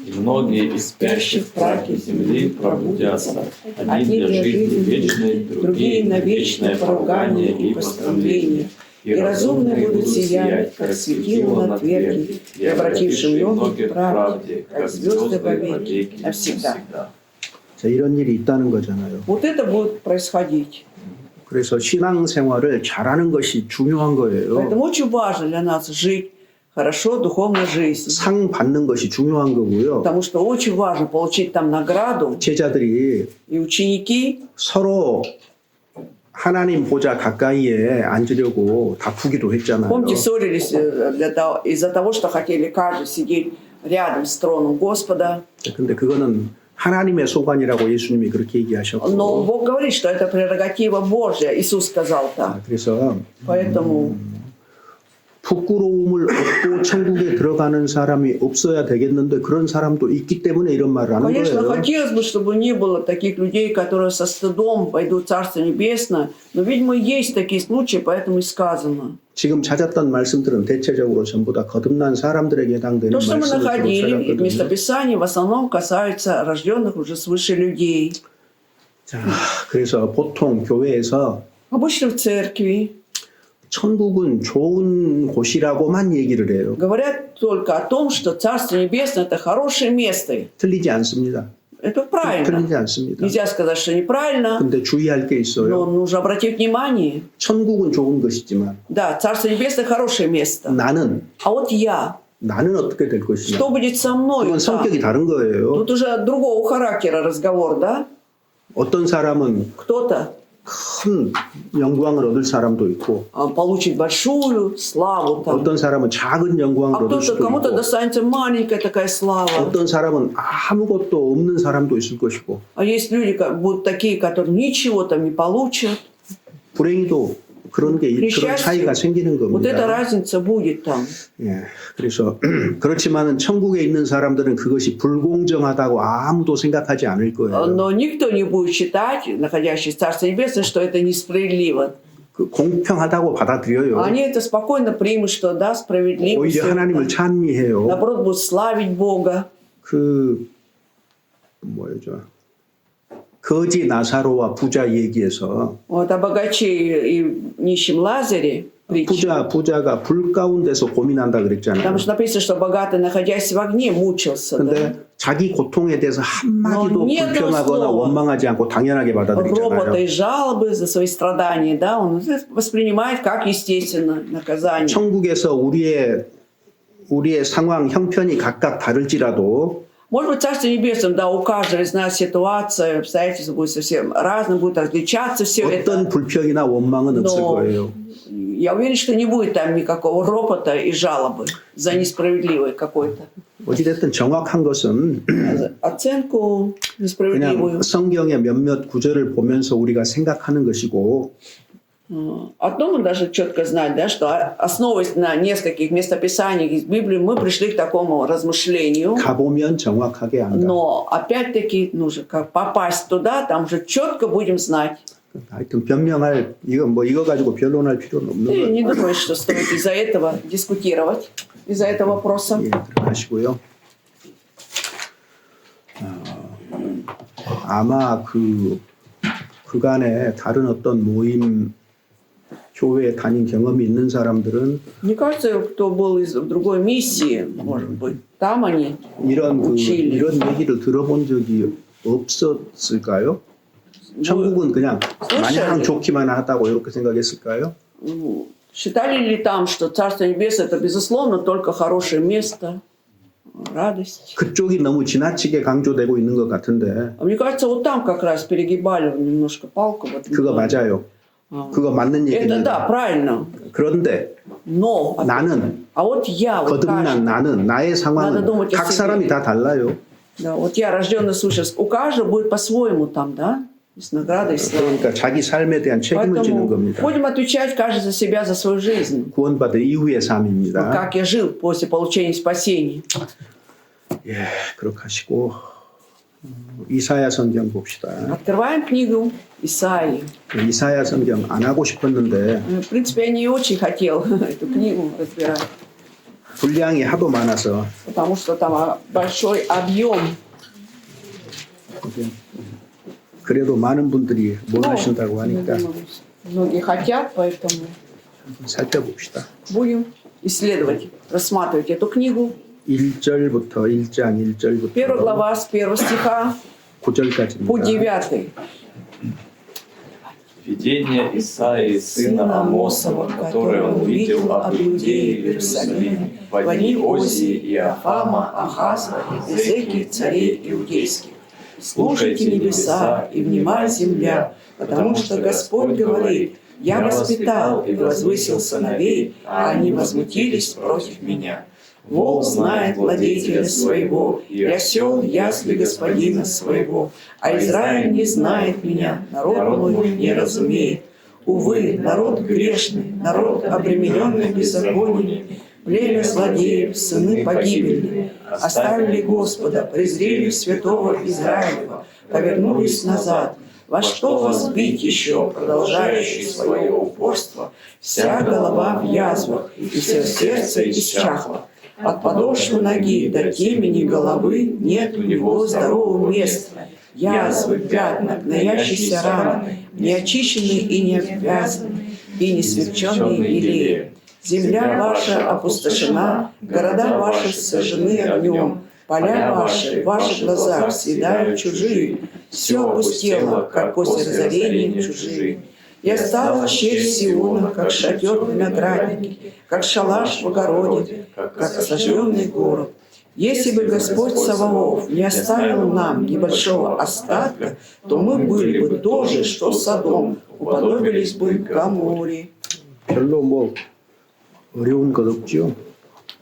И многие из спящих в прахе земли пробудятся, одни для жизни вечной, другие на вечное поругание и пострамление. И разумные будут сиять, как светило на тверди, и обратившие многих к правде, как звезды вовеки, навсегда. 자, 이런 일이 있다는 거잖아요. Вот это будет происходить. 그래서 신앙생활을 잘하는 것이 중요한 거예요. Поэтому очень важно для нас жить хорошо духовной жизнью. 상 받는 것이 중요한 거고요. Потому что очень важно получить там награду. 제자들이 И ученики, 서로 하나님 보좌 가까이에 앉으려고 다투기도 했잖아요. помните, ссорились из-за того, что хотели каждый сидеть рядом с троном Господа. 근데 그거는 하나님의 소관이라고 예수님이 그렇게 얘기하셨고. Но Бог говорит, что это прерогатива Божья. Иисус сказал так. 그래서 Поэтому 부끄러움을 얻고 천국에 들어가는 사람이 없어야 되겠는데 그런 사람도 있기 때문에 이런 말을 하는 конечно, 거예요. хотелось бы, чтобы не было таких людей, которые со стыдом пойдут в Царство Небесное. Но, видимо, есть такие случаи, поэтому и сказано. 지금 찾았던 말씀들은 대체적으로 전부 다 거듭난 사람들에게 해당되는 То, что мы 말씀을 находили в 찾았거든요. местописании, в основном касается рожденных уже свыше людей. 자, 그래서 보통 교회에서 Обычно в церкви 천국은 좋은 곳이라고만 얘기를 해요. говорят только о том, что Царство Небесное – это хорошее место. 틀리지 않습니다. Это правильно. 틀리지 않습니다. Нельзя сказать, что неправильно, 근데 주의할 게 но 있어요. нужно обратить внимание. 천국은 좋은 것이지만 Да, Царство Небесное – хорошее место. 나는 А вот 나는 어떻게 될 것이냐. что будет со мной? 그건 성격이 다른 거예요. Тут уже другого характера разговор, да? 어떤 사람은 Кто-то 큰 영광을 얻을 사람도 있고 получит большую славу там, 어떤 사람은 작은 영광을 а 얻을 кто-то, 수도 кому-то 있고 достанется маленькая такая слава. 어떤 사람은 아무것도 없는 사람도 있을 것이고 А есть люди, будут такие, которые ничего там не получат. 불행히도 그런 그런 차이가 생기는 Вот эта 겁니다. разница будет там. 예, 그래서 그렇지만은 천국에 있는 사람들은 그것이 불공정하다고 아무도 생각하지 않을 거예요. Но никто не будет считать, находящийся в Царстве Небесном, что это несправедливо. 그 공평하다고 받아들여요. Они это спокойно примут, что да, справедливо. 오히려 всё 하나님을 это. 찬미해요. Наоборот, будут славить Бога. 그 뭐죠? 거지 나사로와 부자 얘기에서 Вот о богаче и нищем Лазаре притча. 부자가 불 가운데서 고민한다 그랬잖아요. Потому что написано, что богатый, находясь в огне, мучился. 근데 Да? 자기 고통에 대해서 한마디도 Но нет 불평하거나 слова. 원망하지 않고 당연하게 Ропота 받아들이잖아요. и жалобы за свои страдания, да, он воспринимает как естественно наказание. 천국에서 우리의 상황, 형편이 각각 다를지라도 Может быть, в Царстве Небесном, да, у каждого из нас ситуация, обстоятельства будут совсем разные, будут различаться все 어떤 это. 불평이나 원망은 없을 Но 거예요. я уверен, что не будет там никакого ропота и жалобы за несправедливое какое-то. 어찌됐든 정확한 것은 Оценку 그냥 несправедливую. 성경의 몇몇 구절을 보면서 우리가 생각하는 것이고 Одно мы даже четко знать, да, что основываясь на нескольких местописаниях из Библии, мы пришли к такому размышлению. 가보면 정확하게 안다. Но опять-таки нужно как попасть туда, там уже четко будем знать. 하여튼 변명할 이거 가지고 변론할 필요는 없는 И 것 не думаю, что стоит из-за этого дискутировать, из-за этого вопроса. 예, 들어가시고요. 아마 그간에 다른 어떤 모임 교회 다닌 경험이 있는 사람들은 Мне кажется, кто был из другой миссии, может быть, там они 이런 учили. 이런 얘기를 들어본 적이 없었을까요? 천국은 그냥 마냥 좋기만 하다고 이렇게 생각했을까요? Считали ли там, что Царство Небесное это безусловно только хорошее место, радость? 그쪽이 너무 지나치게 강조되고 있는 것 같은데 А мне кажется, вот там как раз перегибали немножко палку. в этом 그거 плане. 맞아요. 그거 맞는 Это 얘기입니다. да, правильно. 그런데 Но 나는 а вот я, вот 거듭난 каждый, 나는 나의 Надо 상황은 думать о 각 себе. 사람이 다 달라요. да, вот я рожденный свыше, у каждого будет по-своему там, да, с наградой и славой. 그러니까 자기 삶에 대한 책임을 지는 Поэтому 겁니다. будем отвечать каждый за себя, за свою жизнь. 구원받은 이후의 삶입니다. Как я жил после получения спасения. 예, 그렇게 하시고 이사야 성경 봅시다. Открываем книгу Исаии. 이사야 성경 안 하고 싶었는데 В принципе, я не очень хотел эту книгу разбирать. 분량이 하도 많아서 потому что там большой объем. 그래도 많은 분들이 Ну, 원하신다고 я 하니까 думаю, многие хотят, поэтому 살펴봅시다. будем исследовать, рассматривать эту книгу. 1절부터 1장 1절부터 Первая глава с 1 стиха по 9절까지입니다. 9. Видение Исаии, сына Амосова, которое он видел об Иудее и Иерусалиме в дни Озии, Иоахама, Ахаза, Иезекии, царей иудейских. Слушайте небеса и внимай земля, потому что Господь говорит: «Я воспитал и возвысил сыновей, а они возмутились против меня». Волк знает владетеля своего, и осел ясли господина своего, а Израиль не знает меня, народ мой не разумеет. Увы, народ грешный, народ, обремененный беззаконием, племя злодеев, сыны погибельные, оставили Господа, презрели святого Израилева, повернулись назад. Во что вас бить еще, продолжающий свое упорство? Вся голова в язвах, и все сердце исчахло. От подошвы ноги до темени головы нет у него здорового места. Язвы, пятна, гноящиеся раны, не очищенные и не обвязанные, и не сверченные елеем. Земля ваша опустошена, города ваши сожжены огнем, поля ваши в ваших глазах съедают чужие. Все опустело, как после разорения чужие. Я стала честь Сиона, как шатер в винограднике, как шалаш в огороде, как осажденный город. Если бы Господь Саваоф не оставил нам небольшого остатка, то мы были бы тоже, что Содом, уподобились бы Гоморе. 별로 뭐 어려운 것 없죠.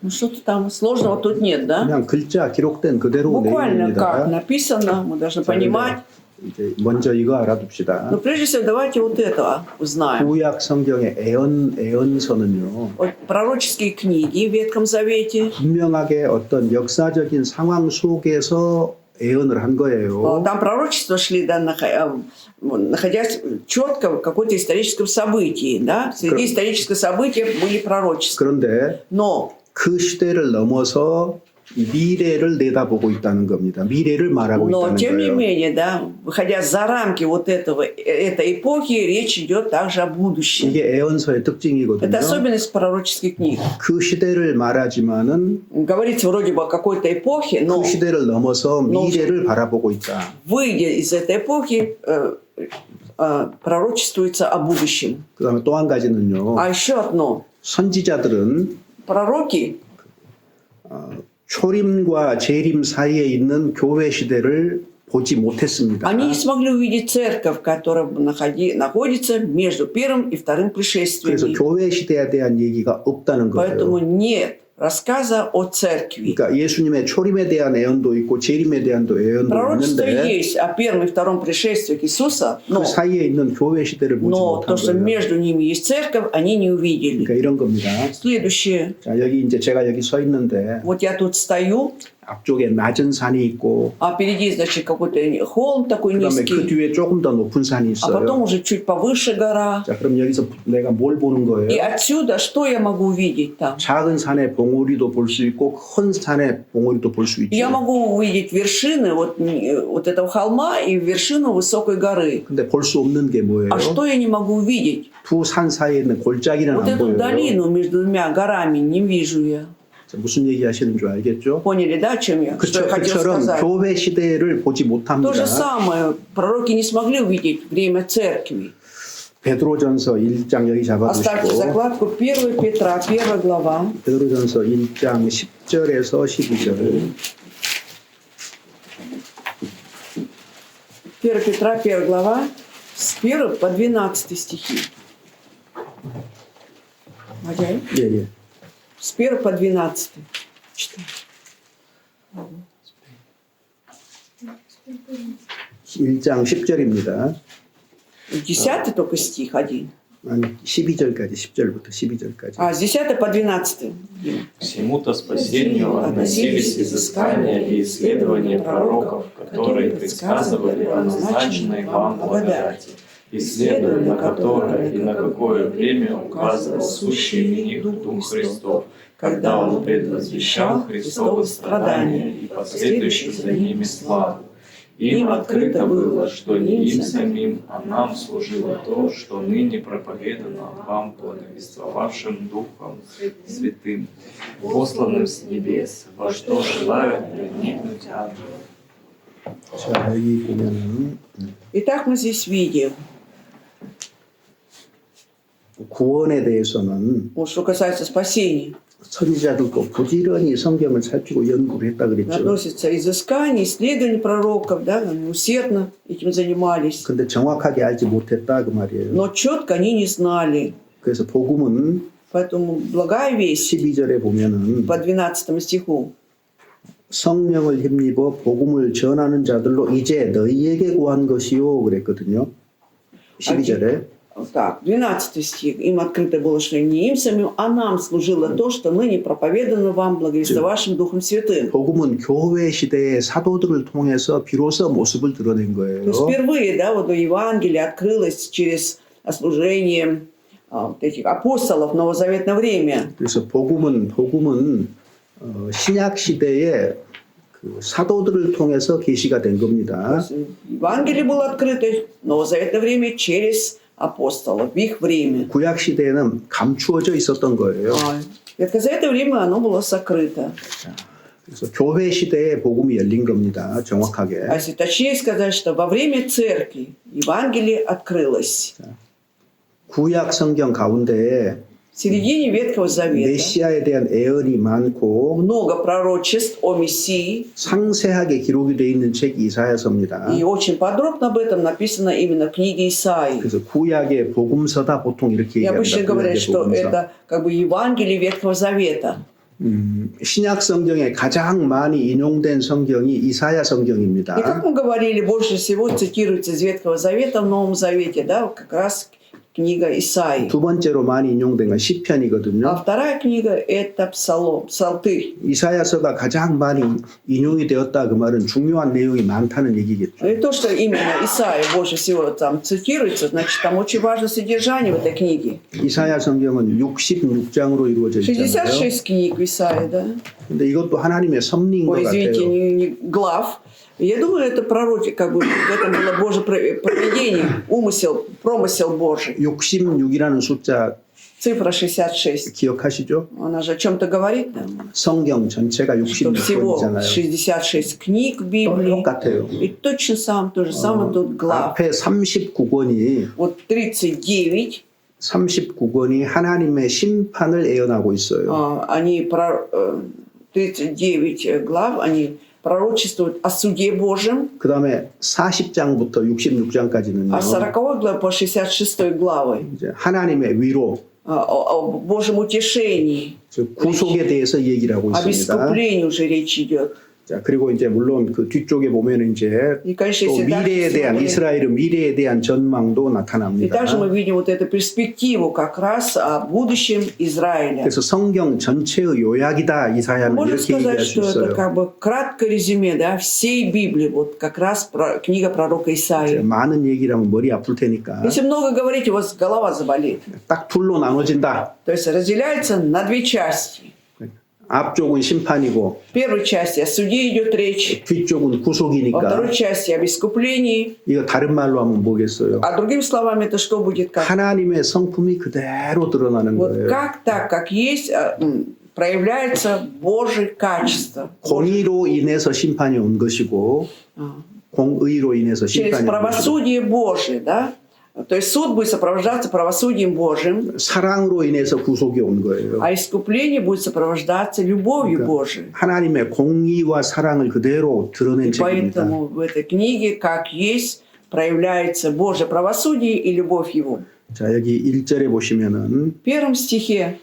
Ну что-то там сложного тут нет, да? 그냥 글자 기록된 그대로 Буквально как 내용입니다. написано, мы должны понимать. 이제 먼저 이거 알아둡시다. Но прежде всего давайте вот это узнаем. 구약 성경의 애언서는요. Вот пророческие книги в Ветхом Завете. 분명하게 어떤 역사적인 상황 속에서 애언을 한 거예요. Там пророчества шли, да, находясь четко в каком-то историческом событии. Да? Среди исторических событий были пророчества. 그런데 Но 그 시대를 넘어서 미래를 내다보고 있다는 겁니다. 미래를 말하고 Но, 있다는 тем не 거예요. менее, да, выходя за рамки вот этой эпохи, речь идет также о будущем. 이게 애언서의 특징이거든요. Это особенность пророческих книг. 그 시대를 말하지만은 Говорится вроде бы о какой-то эпохе, но 그 시대를 넘어서 미래를 바라보고 있다. выйдя из этой эпохи, пророчествуется о будущем. 그다음에 또 한 가지는요. А еще одно. 선지자들은 Пророки 초림과 재림 사이에 있는 교회 시대를 보지 못했습니다. они не смогли увидеть церковь, которая находится между первым и вторым 그래서 пришествиями. 교회 시대에 대한 얘기가 없다는 Поэтому 거예요. нет рассказа о церкви. 그러니까 예수님의 초림에 대한 애언도 있고 재림에 대한 애언도 Пророчество 있는데 есть о первом и втором пришествии Иисуса, 그 사이에 있는 교회 시대를 보지 но то, 못한 что 거예요. между ними есть церковь, они не увидели. 그러니까 이런 겁니다. Следующее. 자, 여기 이제 제가 여기 서 있는데 Вот я тут стою, 앞쪽에 낮은 산이 있고 а впереди, значит, какой-то холм такой 그다음에 그 низкий, 뒤에 조금 더 높은 산이 а потом 있어요. уже чуть повыше гора. 자, 그럼 여기서 내가 뭘 보는 И 거예요? отсюда что я могу увидеть там? 작은 산의 봉우리도 볼 수 있고 큰 산의 봉우리도 볼 수 Я 있죠. могу увидеть вершины вот этого холма и вершину высокой горы. 근데 볼 수 없는 게 뭐예요? А что я не могу увидеть? 두 산 사이에 있는 골짜기는 Вот 안 эту 보여요. долину между двумя горами не вижу я. 자, 무슨 얘기 하시는 줄 알겠죠? Поняли, да, чем я? Что я хотел 그처럼 сказать? 교회 시대를 보지 То 못합니다. же самое. Пророки не смогли увидеть время церкви. 베드로전서 1장 여기 Оставьте 잡아두시고 закладку 1 Петра, 1 глава. 베드로전서 1장 10절에서 12절 1 Петра, 1 глава, с 1 по 12 стихи. Мадяй? 예, 예. С 1 по 12. Читай. 1장 10절입니다. 10 только стих один. 아니 12절까지 10절부터 12절까지. А с 10 по 12. К всему-то спасению относились изыскания и исследования пророков, которые предсказывали о назначенной вам благодати, исследуя на которое и на какое время указывал сущий в них Дух Христов, когда Он предвозвещал Христовы страдания и последующую за ними славу. Им открыто было, что не им самим, а нам служило то, что ныне проповедано вам, благовествовавшим Духом Святым, посланным с небес, во что желают проникнуть ангелы. 자, 여기 보면은 Итак, мы здесь видим, 구원에 대해서는 вот что касается спасения, 선지자들도 부지런히 성경을 살피고 연구를 했다 그랬죠. относится изыскание, исследование пророков, да, они усердно этим занимались, 근데 정확하게 알지 못했다 그 말이에요. но четко они не знали. 그래서 복음은 Поэтому благая весть 12절에 보면은 по 12 стиху. 성령을 힘입어 복음을 전하는 자들로 이제 너희에게 구한 것이요 그랬거든요. 12절에. Так, 12 стих. Им открыто было, что не им самим, а нам служило то, что ныне проповедано вам благовествовавшим Духом Святым. 복음은 교회 시대의 사도들을 통해서 비로소 모습을 드러낸 То 거예요. есть впервые, да, вот Евангелие открылось через служение вот этих апостолов в новозаветное время. 그래서 복음은 신약 시대에 그 사도들을 통해서 계시가 된 То 겁니다. есть Евангелие было открыто в новозаветное время через апостолов, в их время. 구약 시대에는 감추어져 있었던 거예요. А в ветхозаветное время оно было сокрыто. 그래서 교회 시대에 복음이 열린 겁니다. 정확하게. А если точнее сказать, что во время церкви Евангелие открылось. 구약 성경 가운데 В середине Ветхого Завета 메시아에 대한 예언이 많고 много пророчеств о Мессии, 상세하게 기록이 되어 있는 책이 이사야서입니다. и очень подробно об этом написано именно в книге Исаии. 그래서 구약의 복음서다 보통 이렇게 И обычно 얘기합니다. говорят, 구약의 что 복음서. это как бы Евангелие Ветхого Завета. 신약 성경에 가장 많이 인용된 성경이 이사야 И 성경입니다. как мы говорили, больше всего цитируется из Ветхого Завета в Новом Завете, да, как раз книга Исаии. 두 번째로 많이 인용된 건 А 시편이거든요. вторая книга – это Псалом, Псалтырь. 이사야서가 가장 많이 인용이 되었다 그 말은 중요한 내용이 많다는 얘기겠죠. И то, что именно Исаия больше всего там цитируется, значит, там очень важное содержание в этой книге. 이사야 성경은 66장으로 이루어져 있잖아요. 66 книг в Исаии, да? 근데 이것도 하나님의 섭리인 것 Ой, извините, 같아요. не глав. Я думаю, это пророки, как бы в этом было Божье провидение, промысел Божий. 66이라는 숫자 Цифра 66. 기억하시죠? Она же о чем-то говорит нам. 성경 전체가 Что всего 66권이잖아요. 66 книг в Библии. 똑같아요. И точно то же самое тут глав. 앞에 39권이 Вот 39권이 하나님의 심판을 예언하고 있어요. они 39 глав, они пророчествуют о суде Божьем, 그 다음에 40장부터 66장까지는요. а 40 глава по 66 главы 이제 하나님의 위로, о Божьем утешении, 즉 구속에 대해서 얘기를 하고 об 있습니다. искуплении уже речь идет. 자, 그리고 이제 물론 그 뒤쪽에 보면 이제 И, конечно, 또 если 미래에 대한 дальше 이스라엘의 미래에 대한 전망도 И 나타납니다. также мы видим вот эту перспективу как раз о будущем Израиля. 그래서 성경 전체의 요약이다 이사야는 Можно 이렇게 сказать, 얘기할 수 что это 있어요. как бы краткое резюме, да, всей Библии, вот как раз книга пророка Исаии. 많은 얘기를 하면 머리 아플 테니까 Если много говорить, у вас голова заболит. 딱 둘로 나눠진다. То есть разделяется на две части. 앞쪽은 심판이고 В первой части о суде идет речь, 뒤쪽은 во 구속이니까 второй части об искуплении. 이거 다른 말로 하면 뭐겠어요? А другими словами, это что будет как? 하나님의 성품이 그대로 드러나는 Вот 거예요. как так, как есть, проявляется Божье качество. 공의로 인해서 심판이 온 것이고 공의로 인해서 Через 심판이 온 것이고 правосудие Божие, да? То есть суд будет сопровождаться правосудием Божьим, 사랑으로 인해서 구속이 온 거예요. а искупление будет сопровождаться любовью Божией. 하나님의 공의와 사랑을 그대로 드러낸 И 책입니다. поэтому в этой книге, как есть, проявляется Божье правосудие и любовь Его. 자, 여기 1절에 보시면은 В первом стихе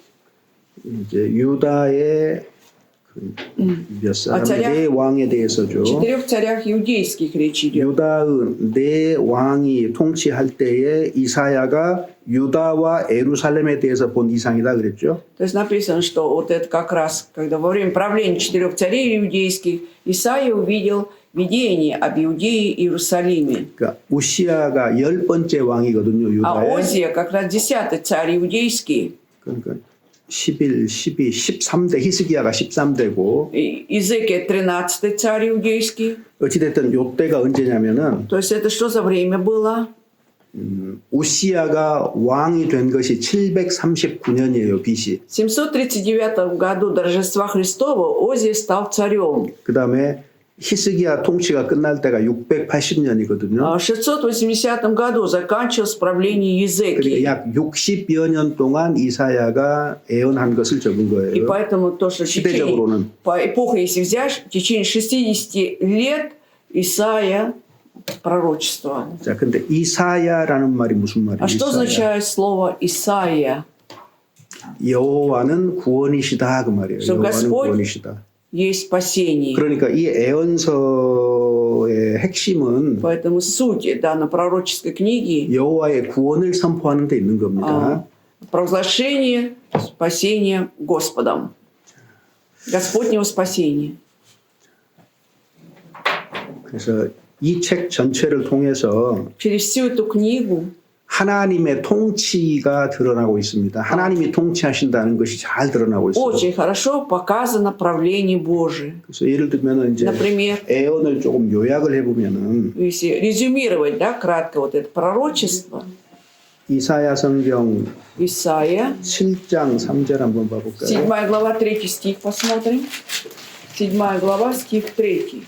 이제 유다의 몇 사람 네 왕에 대해서죠. о 4 царях иудейских речь идет. 유다의 네 왕이 통치할 때에 이사야가 유다와 예루살렘에 대해서 본 이상이다 그랬죠. То есть написано, что вот это как раз, когда во время правления 4 царей иудейских Исаия увидел видение об Иудее и Иерусалиме. 그러니까 우시아가 10번째 왕이거든요. А 유다에. Озия как раз 10-й царь иудейский. 그러니까 11, 12, 13대 히스기야가 13대고 И Иезекия 13 царь иудейский. 어찌됐든 요때가 언제냐면은 То есть это что за время было? 우시야가 왕이 된 것이 739년이에요, BC. В 739 году до Рождества Христова Озия стал царем. 그다음에 히스기야 통치가 끝날 때가 680년이거든요. А в 680 году заканчивалось правление 그러니까 Езекии. 약 60여 년 동안 이사야가 애언한 것을 적은 И 거예요. поэтому то, что в течение, 시대적으로는 по эпохе, если взять, в течение 60 лет Исаия пророчествовал. 자, 근데 이사야라는 말이 무슨 말이에요? А что 이사야. означает слово Исаия? 여호와는 구원이시다 그 말이에요. Что 여호와는 Господь 구원이시다. Есть спасение. 그러니까 이 애언서의 핵심은 Поэтому суть данной пророческой книги 여호와의 구원을 선포하는 데 있는 겁니다. провозглашение спасения Господом. Господнего спасения. 그래서 이 책 전체를 통해서 Через всю эту книгу 하나님의 통치가 드러나고 있습니다. 하나님이 통치하신다는 것이 잘 드러나고 있어요. очень хорошо показано правление Божие. 그래서 예를 들면 이제 Например, 애언을 조금 요약을 해보면은 если резюмировать, да, кратко вот это пророчество, 이사야 성경 Исаия, 7장 3절 한번 봐볼까요? 7 глава, 3 стих посмотрим. 7 глава, стих 3.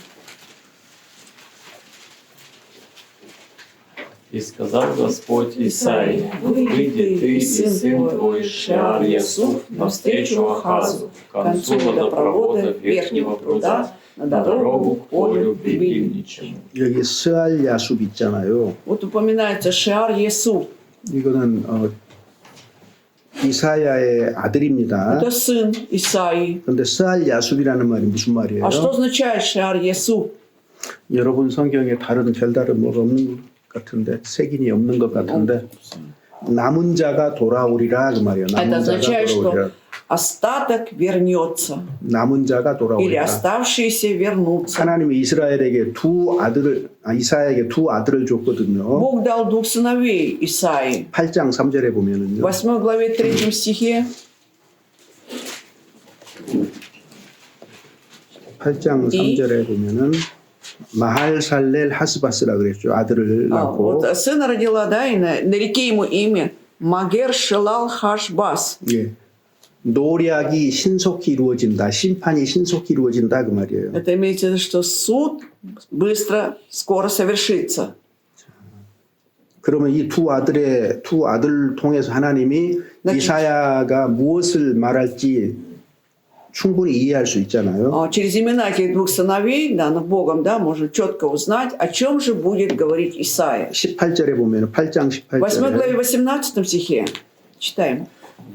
И сказал Господь Исаии: «Выйди ты и сын твой Шеар-Ясуф навстречу Ахазу, к концу водопровода верхнего пруда, на дорогу к полю бибильничему». 여기 스알 야숲 있잖아요. Вот упоминается Шеар-Ясуф. 이거는 이사야의 아들입니다. Это сын Исаии. 그런데 스알 야숲이라는 말이 무슨 말이에요? А что означает Шеар-Ясуф? 여러분 성경에 별다른 뭐가 없는 것 같은데 색인이 없는 것 같은데 남은 자가 돌아오리라 그 말이에요. Это 남은 자가 означает, 돌아오리라. что остаток вернется. 남은 자가 Или 돌아오리라. оставшиеся вернутся. 하나님이 이스라엘에게 이사야에게 두 아들을 줬거든요. Бог дал двух сыновей Исаии. 8장 3절에 В 보면은요. 8 главе 3 стихе 8장 3절에 보면은 마할살렐 하스바스라 그랬죠. 아들을 낳고. вот сына родила, да, и нареки ему имя Магер Шелал Хашбас. 예. 노략이 신속히 이루어진다. 심판이 신속히 이루어진다 그 말이에요. Это имеется в виду, что суд быстро, скоро совершится. 그러면 이 두 아들 통해서 하나님이 이사야가 무엇을 말할지 충분히 이해할 수 있잖아요. Через имена этих двух сыновей, данных Богом, да, можно четко узнать, о чем же будет говорить Исаия. 18절에 보면 8장 В 8 главе 18절에 18 стихе читаем.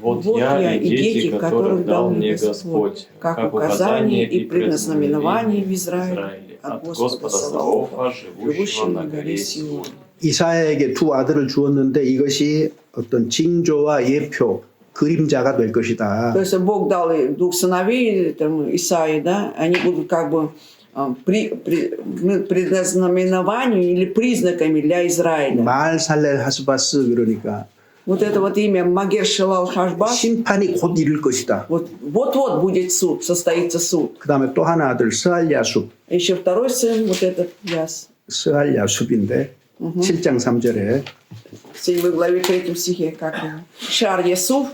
Вот я и дети, которых дал мне Господь, как указание и предназнаменование в Израиле от Господа Саваофа, живущего на горе Сион. 이사야에게 두 아들을 주었는데 이것이 어떤 징조와 예표, 그림자가 될 것이다. То есть Бог дал двух сыновей, там, Исаии, да, они будут как бы предназнаменованием или признаками для Израиля. 마할살렐 하스바스 그러니까 Вот это вот имя Магер Шелал Хашбас, 심판이 곧 이룰 것이다. вот-вот будет суд, состоится суд. 그 다음에 또 하나 아들 스알야숲, Еще второй сын, вот этот Яс. 스알야숲인데 7장 3절에 В 7 главе 3 стихе, как его? Шар Ясуф,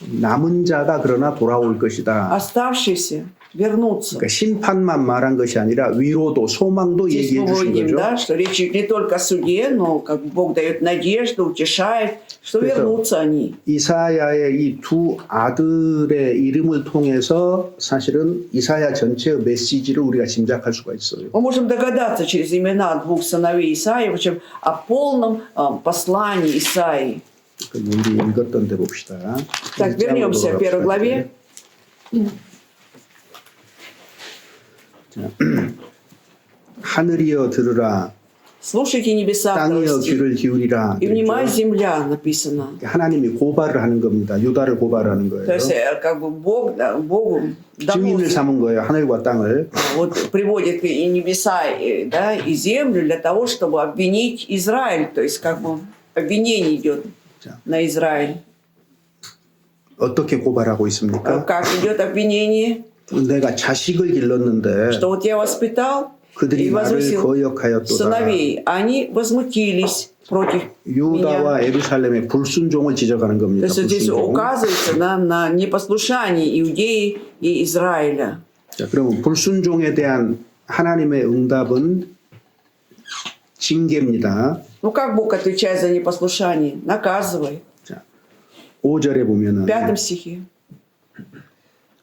남은 자가 그러나 돌아올 것이다. оставшиеся вернутся. 그러니까 심판만 말한 것이 아니라 위로도 소망도 Здесь 얘기해 мы 주신 видим, 거죠. да, что речь идет не только о суде, но как бы Бог дает надежду, утешает, что 그래서 вернутся они. 이사야의 이 두 아들의 이름을 통해서 사실은 이사야 전체의 메시지를 우리가 짐작할 수가 있어요. Мы можем догадаться через имена двух сыновей Исаии, в общем, о полном послании Исаии. 우리 읽었던 데 봅시다. Так, вернемся к первой главе. 자, 하늘이여 들으라, Слушайте небеса, 땅이여 귀를 기울이라. и внимай 그랬죠? земля, написано. 하나님이 고발을 하는 겁니다. 유다를 고발하는 То 거예요. есть, как бы Бог, да, Богу 증인을 доносит, 삼은 거예요. 하늘과 땅을. вот приводит и небеса, да, и землю для того, чтобы обвинить Израиль. То есть, как бы обвинение идет на Израиль. 어떻게 고발하고 있습니까? Как идет обвинение? 내가 자식을 길렀는데 Что вот я воспитал и 그들이 나를 возвысил 거역하였도다. сыновей. Они возмутились против меня. 유다와 예루살렘의 불순종을 지적하는 То 겁니다. есть здесь 불순종. указывается на непослушание Иудеи и Израиля. 자, 그러면 불순종에 대한 하나님의 응답은 징계입니다. Ну как Бог отвечает за непослушание? Наказывай. 자, 5절에 보면은 В 5 стихе.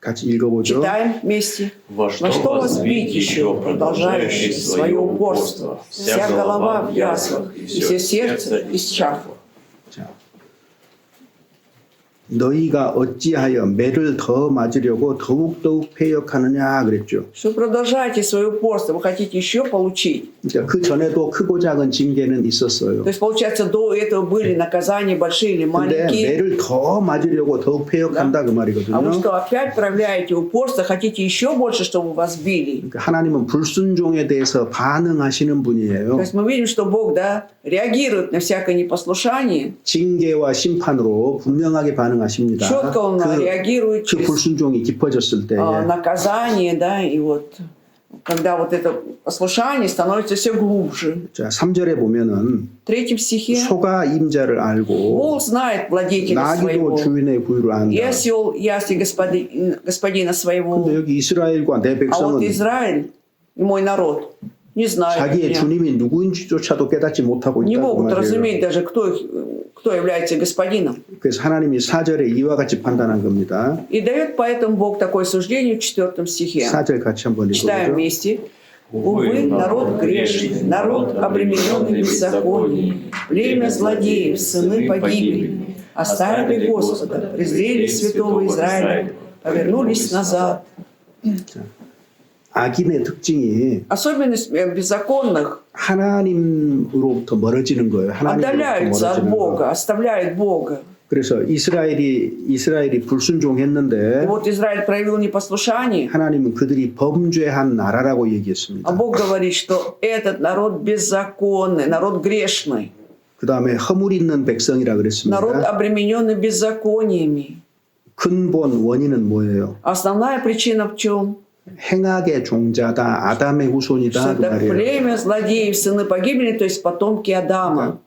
같이 읽어보죠. Читаем вместе. Во Во что вас бить еще, продолжающие свое упорство? Вся голова в язвах, и все сердце исчахло. 자, 너희가 어찌하여 매를 더 맞으려고 더욱더욱 패역하느냐 그랬죠. Что продолжаете свое упорство, вы хотите еще получить. 그러니까 그 전에도 크고 작은 징계는 있었어요. То есть, получается, до этого были наказания большие или 근데 маленькие. 매를 더 맞으려고 더욱 패역한다 그 А вы 말이거든요. что, опять проявляете упорство, хотите еще больше, чтобы вас били? 그러니까 하나님은 불순종에 대해서 반응하시는 분이에요. То есть мы видим, что Бог, да, реагирует на всякое непослушание. 징계와 심판으로 분명하게 반응하십니다. Четко Он реагирует 그 через 불순종이 깊어졌을 때에 наказание, да, и вот когда вот это послушание становится все глубже. 자, 3절에 보면은 В 3 стихе 소가 임자를 알고 Вол знает владетеля 나귀도 своего, 주인의 부유를 안다. и осел ясли господина своего. 근데 여기 이스라엘과 내 А вот 백성은 Израиль и мой народ не знают 자기의 меня. 주님이 누구인지조차도 깨닫지 못하고 Не 있다고 могут 말이에요. разуметь даже, кто является господином. 그래서 하나님이 4절에 이와 같이 판단한 겁니다. И дает поэтому Бог такое суждение в 4 стихе. 4절 같이 한번 Читаем 읽어보죠. вместе. Увы, народ грешный, народ обремененный беззаконием, племя злодеев, сыны погибели, оставили Господа, презрели святого Израиля, повернулись назад. 악인의 특징이 Особенность беззаконных 하나님으로부터 멀어지는 거예요. 하나님으로부터 отдаляются от 멀어지는 거. Бога, оставляют Бога. 그래서 이스라엘이 И 불순종했는데 вот Израиль проявил непослушание, 하나님은 그들이 범죄한 나라라고 а 얘기했습니다. Бог говорит, что этот народ беззаконный, народ грешный, 그 다음에 허물 있는 백성이라 народ 그랬습니다. обремененный беззакониями. 근본 원인은 뭐예요? Основная причина в чем? 행악의 종자다, 아담의 Что 후손이다 그 это 말이에요. племя злодеев, сыны погибели, то есть потомки Адама.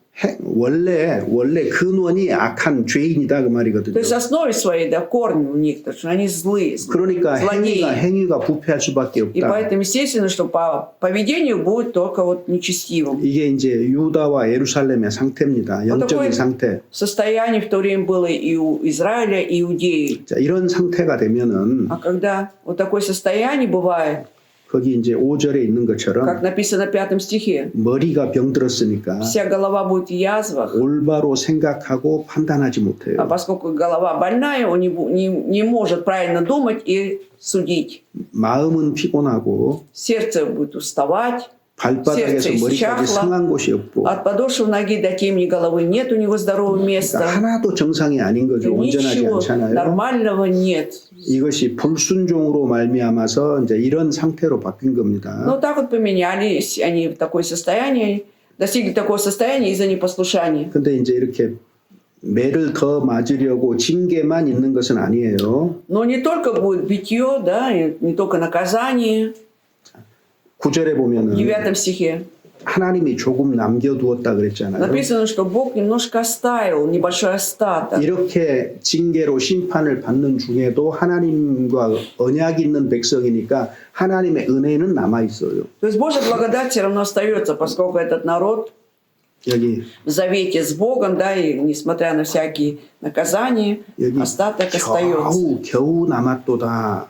원래 근원이 악한 죄인이다 그 То 말이거든요. есть основе своей, да, корни у них, потому что они злые, 그러니까 злодеи. 행위가 부패할 수밖에 И 없다. поэтому естественно, что по поведению будет только вот нечестивым. 이게 이제 유다와 예루살렘의 상태입니다. 영적인 такое- 상태. Состояние в то время было и у Израиля, и Иудеи. 자, 이런 상태가 되면은 А когда вот такое состояние бывает, 거기 이제 5절에 있는 것처럼 как написано в 5 стихе, 머리가 병들었으니까 вся голова будет в язвах, 올바로 생각하고 판단하지 а 못해요. поскольку голова больная, он не может правильно думать и судить. 마음은 피곤하고 Сердце будет уставать, 발바닥에서 сердце 머리까지 иссякло, 상한 곳이 없고 от подошвы ноги до темени головы нет у него здорового 그러니까 места. 하나도 정상이 아닌 거죠. 온전하지 Ничего 않잖아요. нормального нет. 이것이 불순종으로 말미암아서 이제 이런 상태로 바뀐 겁니다. Но так вот поменялись они в такое состояние, достигли такого состояния из-за непослушания. 근데 이제 이렇게 매를 더 맞으려고 징계만 있는 것은 아니에요. Но не только будет битье, да, и не только наказание. 9절에 В 보면은 9 стихе 하나님이 조금 남겨두었다 그랬잖아요. написано, что Бог немножко оставил небольшой остаток. 이렇게 징계로 심판을 받는 중에도 하나님과 언약 있는 백성이니까 하나님의 은혜는 남아 있어요. То есть Божья благодать все равно остается, поскольку этот народ 여기 в завете с Богом, да, и несмотря на всякие наказания, 여기 остаток остается. 겨우 남았도다.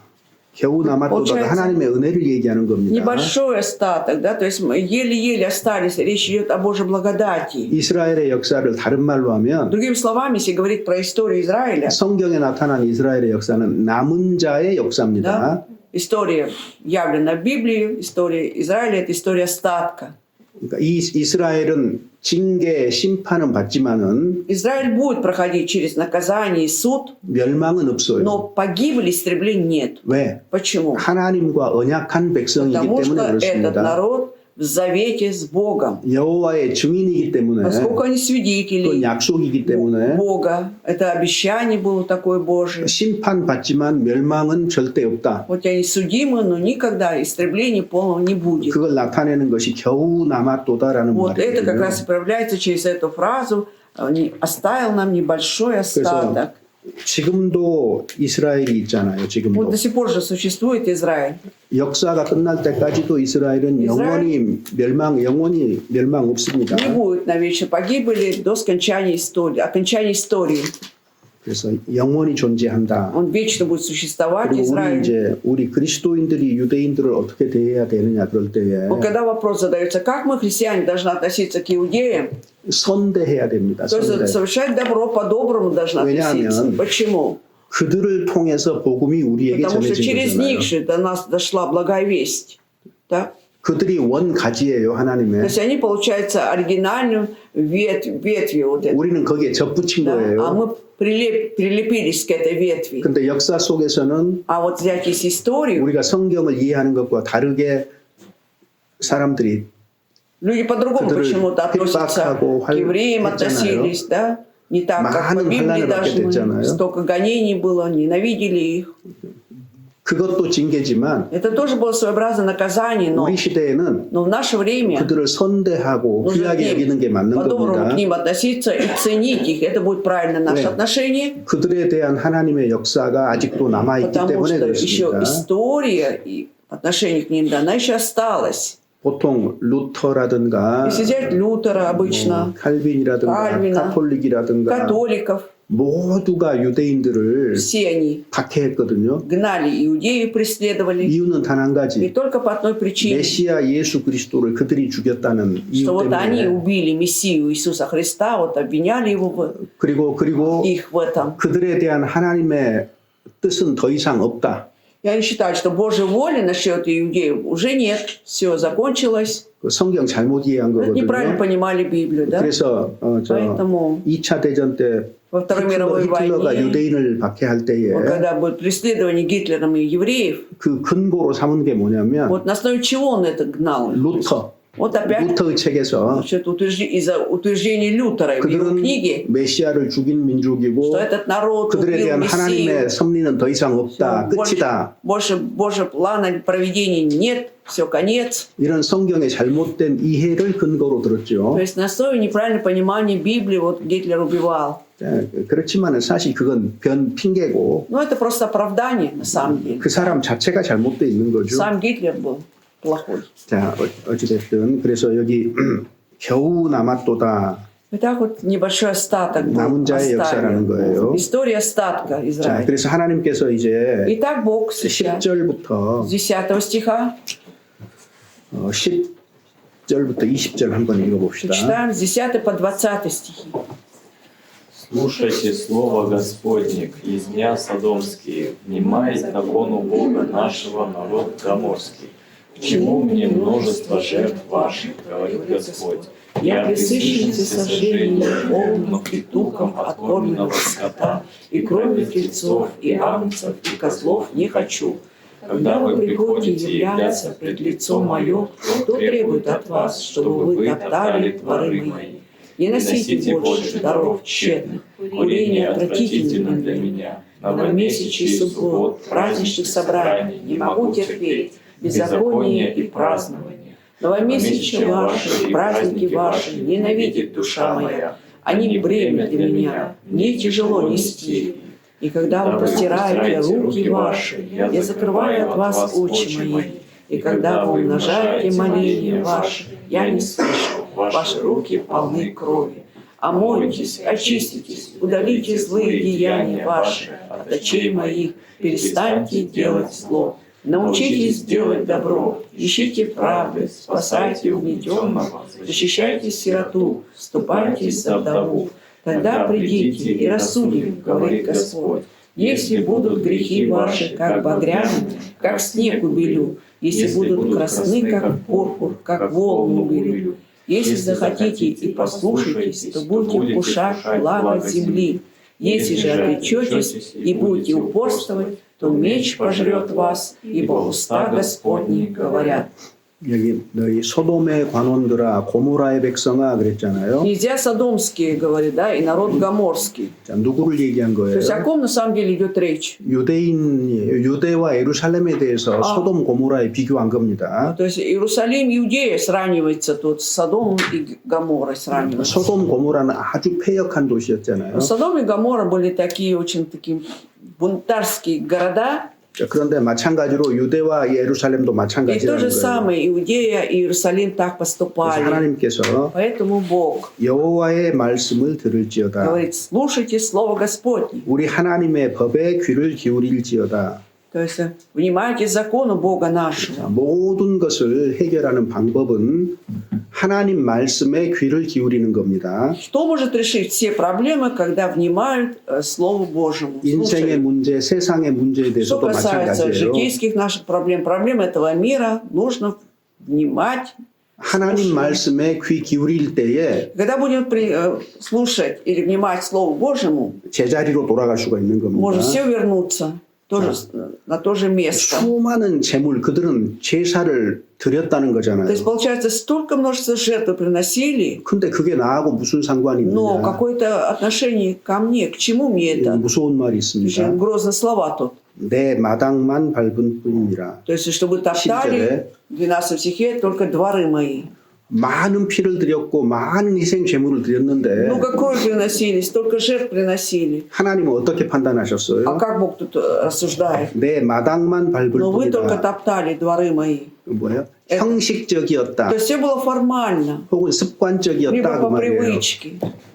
Получается, 하나님의 은혜를 얘기하는 겁니다. Небольшой остаток, да, то есть мы еле-еле остались, речь идет о Божьей благодати. 이스라엘의 역사를 다른 말로 하면 Другими словами, если говорить про историю Израиля, 성경에 나타난 이스라엘의 역사는 남은 자의 역사입니다. да, история явлена в Библии, история Израиля – это история остатка. 그러니까 이스라엘은 징계, 심판은 받지만은 Израиль будет проходить через наказание и суд, 멸망은 없어요. но погибли, истребления нет. 왜? Почему? 하나님과 언약한 백성이기 Потому 때문에 что этот 그렇습니다. народ в завете с Богом. 여호와의 증인이기 때문에 Поскольку они 그건 свидетели 약속이기 때문에 Бога, это обещание было такое Божие. 심판받지만 멸망은 절대 없다. Хоть они судимы, но никогда истребления полного не будет. 그걸 나타내는 것이 겨우 남았도다라는 Вот это как 말이에요. раз и проявляется через эту фразу «оставил нам небольшой остаток». 지금도 이스라엘이 있잖아요. Вот 지금도 до сих пор же существует Израиль. 역사가 끝날 때까지도 이스라엘은 영원히 멸망 없습니다. Не будет навечно погибели до окончания истории. 그래서 영원히 존재한다. Он вечно будет существовать, 그리고 Израиль. 우리 그리스도인들이 유대인들을 어떻게 대해야 되느냐 그럴 때에 Вот когда вопрос задается, как мы, христиане, должны относиться к иудеям, 선대해야 됩니다. то есть 선대. совершать добро по-доброму должны относиться. 왜냐하면 Почему? 그들을 통해서 복음이 우리에게 Потому что 전해진 через 거잖아요. них же до нас дошла благая весть. Да? 그들이 원가지예요, То 하나님의. есть они, получается, оригинальную ветвью вот этой. 우리는 거기에 접붙인 Да? А 거예요. мы прилепились к этой ветви. 근데 역사 속에서는 А вот взять из историю, 우리가 성경을 이해하는 것과 다르게 사람들이 люди по-другому 그들을 почему-то относятся 핍박하고 к евреям, 했잖아요. относились, да? Не так, как по 많은 Библии 환난을 받게 должны. 됐잖아요. Столько гонений было, ненавидели их. 그것도 징계지만 Это тоже было своеобразное наказание, но 우리 시대에는 в наше время 그들을 선대하고 нужно 귀하게 к 여기는 게 ним 맞는 по-доброму 겁니다. к ним относиться и ценить их. Это будет правильно наше 네. отношение, 그들에 대한 하나님의 역사가 아직도 남아있기 потому 때문에 что еще 그렇습니다. история и отношение к ним, да, она еще осталась. 보통 루터라든가 Если взять Лютера обычно, 칼빈이라든가 칼빈아, 카톨릭이라든가 католиков, 모두가 유대인들을 все они 박해했거든요. гнали иудеев, преследовали. 이유는 단 한 И 가지. только по одной причине, 메시아 예수 그리스도를 그들이 죽였다는 что 이유 вот они 때문에. убили Мессию Иисуса Христа, вот обвиняли его 그리고 их в этом. 그들에 대한 하나님의 뜻은 더 이상 없다. И они считают, что Божьей воли насчет иудеев уже нет, все закончилось. 그 성경 잘못 이해한 Это неправильно 거거든요. понимали Библию, да? 그래서 Поэтому 2차 대전 때 во Второй мировой 히틀러가 войне, 유대인을 박해할 때에 вот когда будет преследование Гитлером и евреев, 그 근거로 삼은 게 뭐냐면 вот на основе чего он это гнал? 루터, Вот опять 루터의 책에서 значит, из-за утверждений Лютера в его 그들은 книге, 메시아를 죽인 민족이고 что этот народ 그들에 убил 대한 Мессию. 하나님의 섭리는 더 이상 없다. 끝이다. больше плана проведения нет, все, конец. 이런 성경의 잘못된 이해를 근거로 들었죠. То есть на основе неправильного понимания Библии вот Гитлер убивал. 그렇지만 사실 그건 핑계고 Но это просто оправдание на самом деле. 그 사람 자체가 잘못돼 있는 거죠. Сам Гитлер был плохой. 자, 어찌됐든 그래서 여기 겨우 남았도다. Итак, вот небольшой остаток был. 남은 자의 역사라는 거예요. История остатка 자, Израиля. 그래서 하나님께서 이제 Итак, Бог сейчас 10절부터 с 10 стиха 10절부터 20절 한번 읽어봅시다. читаем с 10 по 20 стихи. Слушайте слово Господне, князья Содомские, внимай закону Бога нашего, народ Гоморский. К чему мне множество жертв ваших, говорит Господь? Я пресыщенцы сожжений полных и туком откормленного скота, и крови тельцов, и агнцев, и козлов не хочу. Когда вы приходите являться пред лицом мое, кто требует от вас, чтобы вы топтали дворы мои? Не носите больше даров тщетных, курение отвратительно для меня. Новомесячий суббот, праздничных собраний не могу терпеть, беззаконие и празднование. Новомесячья ваши, праздники ваши ненавидит душа моя. Они бремя для меня, мне тяжело нести. И когда вы простираете руки ваши, я закрываю от вас очи мои. И когда вы умножаете моления ваши, я не слышу, ваши руки полны крови. Омойтесь, очиститесь, удалите злые деяния ваши от очей моих, перестаньте делать зло. Научитесь делать добро, ищите правды, спасайте угнетенного, защищайте сироту, вступайтесь за вдову. Тогда придите и рассудим, говорит Господь. Если будут грехи ваши, как багряны, как снег убелю, если будут красны, как пурпур, как волну убелю. Если захотите и послушаетесь, то будете вкушать благо земли. Если же отречетесь и будете упорствовать, то меч пожрет вас, ибо уста Господни говорят. 여기 너희 소돔의 관원들아 고모라의 백성아 그랬잖아요. Нельзя содомские, говорит, да, и народ гоморский. 자, 누구를 얘기한 То 거예요? есть о ком на самом деле идет речь? 유대와 예루살렘에 대해서 소돔 고모라에 비교한 겁니다. То есть Иерусалим, Иудея сравнивается тут с Содомом и Гоморрой сравнивается. 소돔 고모라는 아주 패역한 도시였잖아요. Содом и Гоморра были такие очень такие бунтарские города. 자, 그런데 마찬가지로 유대와 예루살렘도 И то 마찬가지라는 же 거예요. самое Иудея и Иерусалим так 그래서 поступали. 하나님께서 Поэтому Бог 여호와의 말씀을 들을지어다. говорит, слушайте Слово Господне. 우리 하나님의 법에 귀를 기울일지어다. То есть внимайте закону Бога нашего. 자, 모든 것을 해결하는 방법은 하나님 말씀에 귀를 기울이는 겁니다. Что может решить все проблемы, когда внимают Слову Божьему? 인생의 Слушают. 문제, 세상의 문제에 Что 대해서도 касается 마찬가지예요. житейских наших проблем этого мира, нужно внимать. 하나님 말씀에 귀 기울일 때에 Когда будем слушать или внимать Слову Божьему, 제자리로 돌아갈 수가 있는 может 겁니다. все вернуться тоже, на то же место. 수많은 재물, 그들은 제사를 드렸다는 То 거잖아요. есть, получается, столько множества жертв приносили, 근데 그게 나하고 무슨 상관이 но 있느냐. какое-то отношение ко мне, к чему мне это? 무서운 말이 Очень 있습니다. грозные слова тут. 내 마당만 밟은 뿐이니라. То есть, чтобы топтали, в 12 стихе, только дворы мои. 많은 피를 드렸고 많은 희생 제물을 드렸는데 Много крови приносили, столько жертв приносили. 하나님은 어떻게 А 판단하셨어요? как Бог тут рассуждает? 내 마당만 밟을 Но вы только 뿐이다. топтали дворы мои. 뭐예요? 형식적이었다. То есть все было формально, 혹은 습관적이었다 либо 그 по 말이에요. привычке.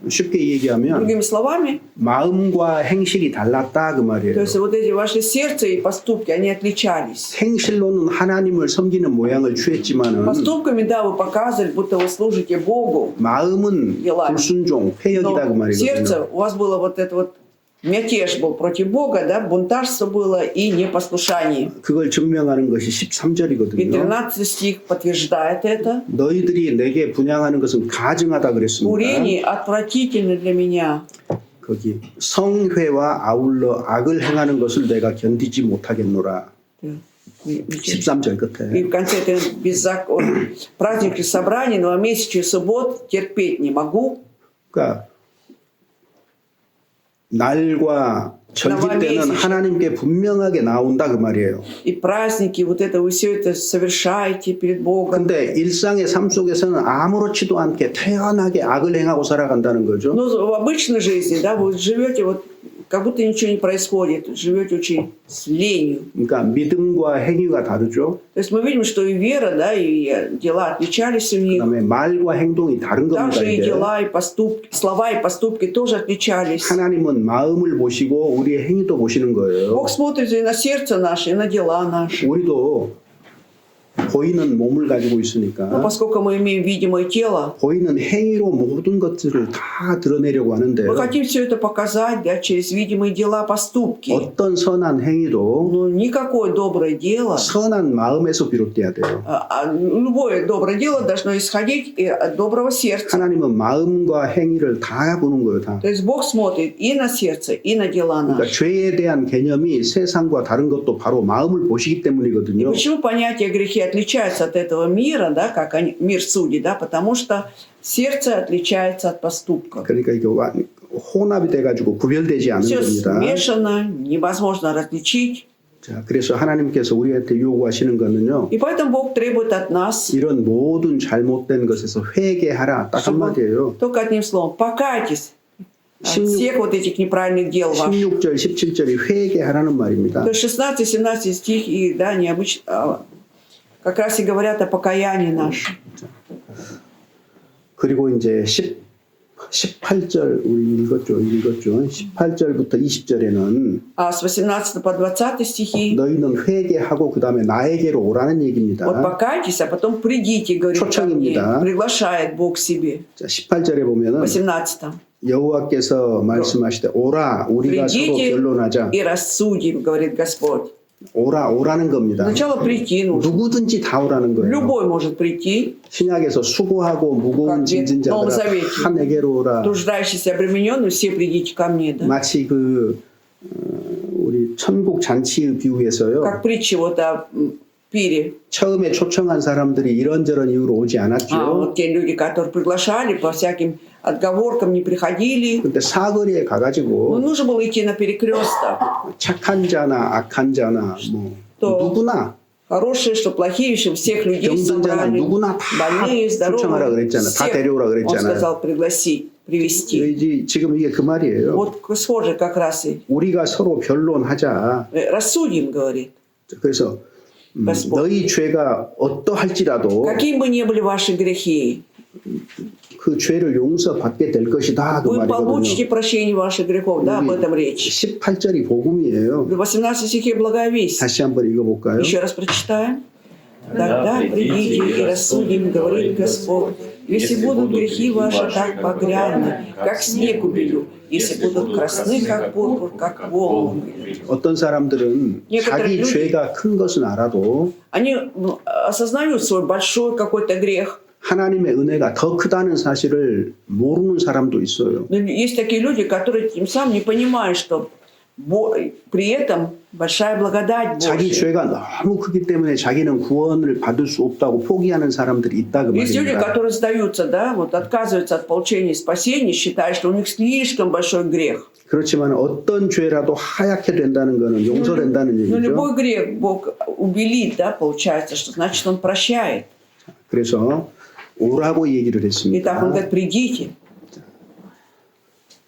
쉽게 얘기하면 Другими словами, 마음과 행실이 달랐다 그 то 말이에요. есть вот эти ваши сердце и поступки, они отличались. 행실로는 하나님을 섬기는 모양을 취했지만은 Поступками, да, вы показывали, будто вы служите Богу, 마음은 불순종, 폐역이다 그 но 말이거든요. сердце у вас было вот это вот мятеж был против Бога, да, бунтарство было и непослушание. 그걸 증명하는 것이 И 13절이거든요. 13 стих подтверждает это. 너희들이 내게 분양하는 것은 가증하다 그랬습니다. Курение отвратительно для меня. 거기 성회와 아울러 악을 행하는 것을 내가 견디지 못하겠노라. 13절 И 끝에. в конце это праздник собраний, новомесячий, суббот терпеть не могу. 그러니까 날과 절기 때는 하나님께 분명하게 나온다 그 말이에요. И праздники, вот это вы все это совершаете перед Богом. 근데 일상의 삶 속에서는 아무렇지도 않게 태연하게 악을 행하고 살아간다는 거죠. Но в обычной жизни, да, вы живете вот как будто ничего не происходит, живете очень с ленью. 그러니까 믿음과 행위가 다르죠. То есть мы видим, что и вера, да, и дела отличались у них. 그다음에 말과 행동이 다른 겁니다. Также и 이게. дела, и поступки, слова и поступки тоже отличались. 하나님은 마음을 보시고 우리의 행위도 보시는 거예요. Бог смотрит и на сердце наше, и на дела наши. 우리도 보이는 몸을 가지고 Но 있으니까 поскольку мы имеем видимое тело, 보이는 행위로 모든 것들을 다 드러내려고 하는데요. мы хотим все это показать, да, через видимые дела, поступки. 어떤 선한 행위도 Но никакое доброе дело, 선한 마음에서 비롯돼야 돼요. любое доброе дело должно исходить от доброго сердца. 하나님은 마음과 행위를 다 보는 거예요. 다. То есть Бог смотрит и на сердце, и на дела 그러니까 наши. 죄에 대한 개념이 세상과 다른 것도 바로 마음을 보시기 И 때문이거든요. почему понятие грехи отличается от этого мира, да, как мир судей, да, потому что сердце отличается от поступков. 그러니까 이게 혼합이 돼가지고 구별되지 않은 Все 겁니다. смешано, невозможно различить. 자, 그래서 하나님께서 우리한테 요구하시는 거는요. И поэтому Бог требует от нас, 이런 모든 잘못된 것에서 회개하라. 딱 한마디예요. только одним словом, покайтесь от 16 всех вот этих неправильных дел ваших. 16절, 17절이 회개하라는 말입니다. То есть 16-17 стих, и, да, необычно, как раз и говорят о покаянии нашем. 그리고 이제 18절 우리 읽었죠. 18절부터 20절에는 А с 18 по 20 стихи, 너희는 회개하고 그 다음에 나에게로 오라는 얘기입니다. вот покайтесь, а потом придите, говорит ко мне. 초청입니다. Приглашает Бог к себе. 자, 18절에 보면은 18. 여호와께서 말씀하시되 오라 우리가 서로 Придите 변론하자. и рассудим, говорит Господь. 오라는 겁니다. Сначала прийти нужно. 누구든지 다 오라는 거예요. Любой может прийти, 신약에서 수고하고 무거운 как 짐진 в Новом 자들아 Завете. 다 내게로 오라. Труждающиеся, обремененные, все придите ко мне. Да? 마치 우리 천국 잔치의 비유에서요. Как притча вот о пире. 처음에 초청한 사람들이 이런저런 이유로 오지 않았죠. Вот те люди, которые приглашали, по всяким отговоркам не приходили. 근데 사거리에 Ну, 가가지고 нужно было идти на перекресток. 착한 자나 악한 자나 뭐 또 누구나 Хорошие, что плохие, что всех людей 병든 자나 собрали. 누구나 다 Больные, 초청하라 здоровые. 그랬잖아. 다 Всех, 데려오라 он 그랬잖아요. сказал пригласить, привести. 지금 이게 그 말이에요. Вот схоже как раз и 우리가 서로 변론하자. рассудим, говорит. 그래서 Господь. 너희 죄가 어떠할지라도 Какими бы ни были ваши грехи, 그 죄를 용서받게 될 것이다 그 вы получите 말이거든요. прощение ваших грехов. Да, об этом речь. 18절이 복음이에요. В 18 стихе благая весть. 다시 한번 읽어볼까요? Еще раз прочитаем. Тогда придите и рассудим, говорит Господь. Если будут грехи ваши так багряны, как снег убелю, если будут красны, как пурпур, как волны. 어떤 사람들은 자기 죄가 큰 것은 알아도 Они осознают свой большой какой-то грех. 하나님의 은혜가 더 크다는 사실을 모르는 사람도 있어요. Но есть такие люди, которые тем самым не понимают, что при этом большая благодать 자기 Божья. 죄가 너무 크기 때문에 자기는 구원을 받을 수 없다고 포기하는 사람들이 있다 그 Есть люди, 말입니다. которые сдаются, да, вот отказываются от получения спасения, считая, что у них слишком большой грех. 그렇지만 어떤 죄라도 하얗게 된다는 것은 용서된다는 Но 얘기죠. любой грех Бог убелит, да, получается, что значит Он прощает. 그래서 오라고 얘기를 Итак, Он 했습니다. говорит, придите.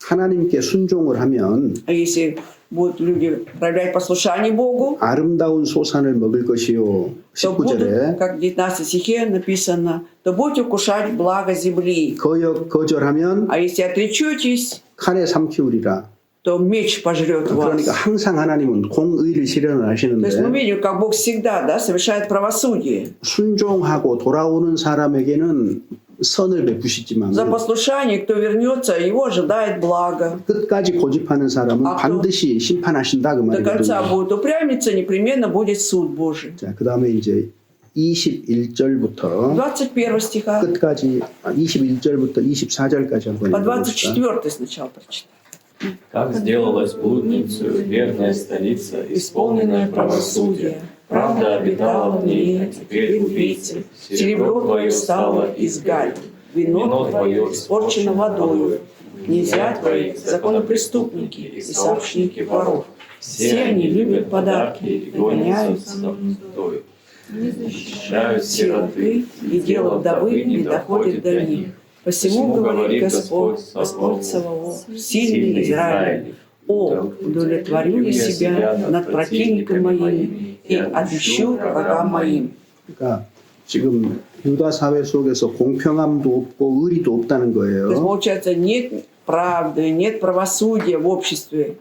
하나님께 순종을 하면 А если будут люди проявлять послушание Богу, 아름다운 소산을 먹을 것이요. то будут, 19절에 как в 19 стихе написано, то будете вкушать благо земли. 거절하면 А если отречетесь, 칼에 삼키우리라. то меч пожрет вас. 그러니까 항상 하나님은 공의를 실현을 То есть мы 하시는데 видим, как Бог всегда, да, совершает правосудие. 순종하고 돌아오는 사람에게는 선을 베푸시지만 За послушание, кто вернется, его ожидает благо. 끝까지 고집하는 사람은 아, 반드시 심판하신다 그 До конца 말이거든요. будет упрямиться, непременно будет суд Божий. 자, 그다음에 이제 21절부터 21 стиха 끝까지 21절부터 24절까지 한번 по 읽어봅시다. 24 сначала прочитаем. Как сделалась блудницей верная столица, исполненная правосудия. Правда обитала в ней, а теперь убийцы. Серебро твое стало из галь, вино твое испорчено водою. Князья твои — законопреступники и сообщники воров. Все они любят подарки и гоняются за мздою. Защищают сироты, и дело вдовы не доходит до них. Посему говорит Господь, Господь Саваоф, сильный Израиль: «О, удовлетворю я себя над противником моим и отмщу врагам моим». 그러니까 지금 유다 사회 속에서 공평함도 없고 의리도 없다는 То есть, 거예요. получается, нет правды, нет правосудия в обществе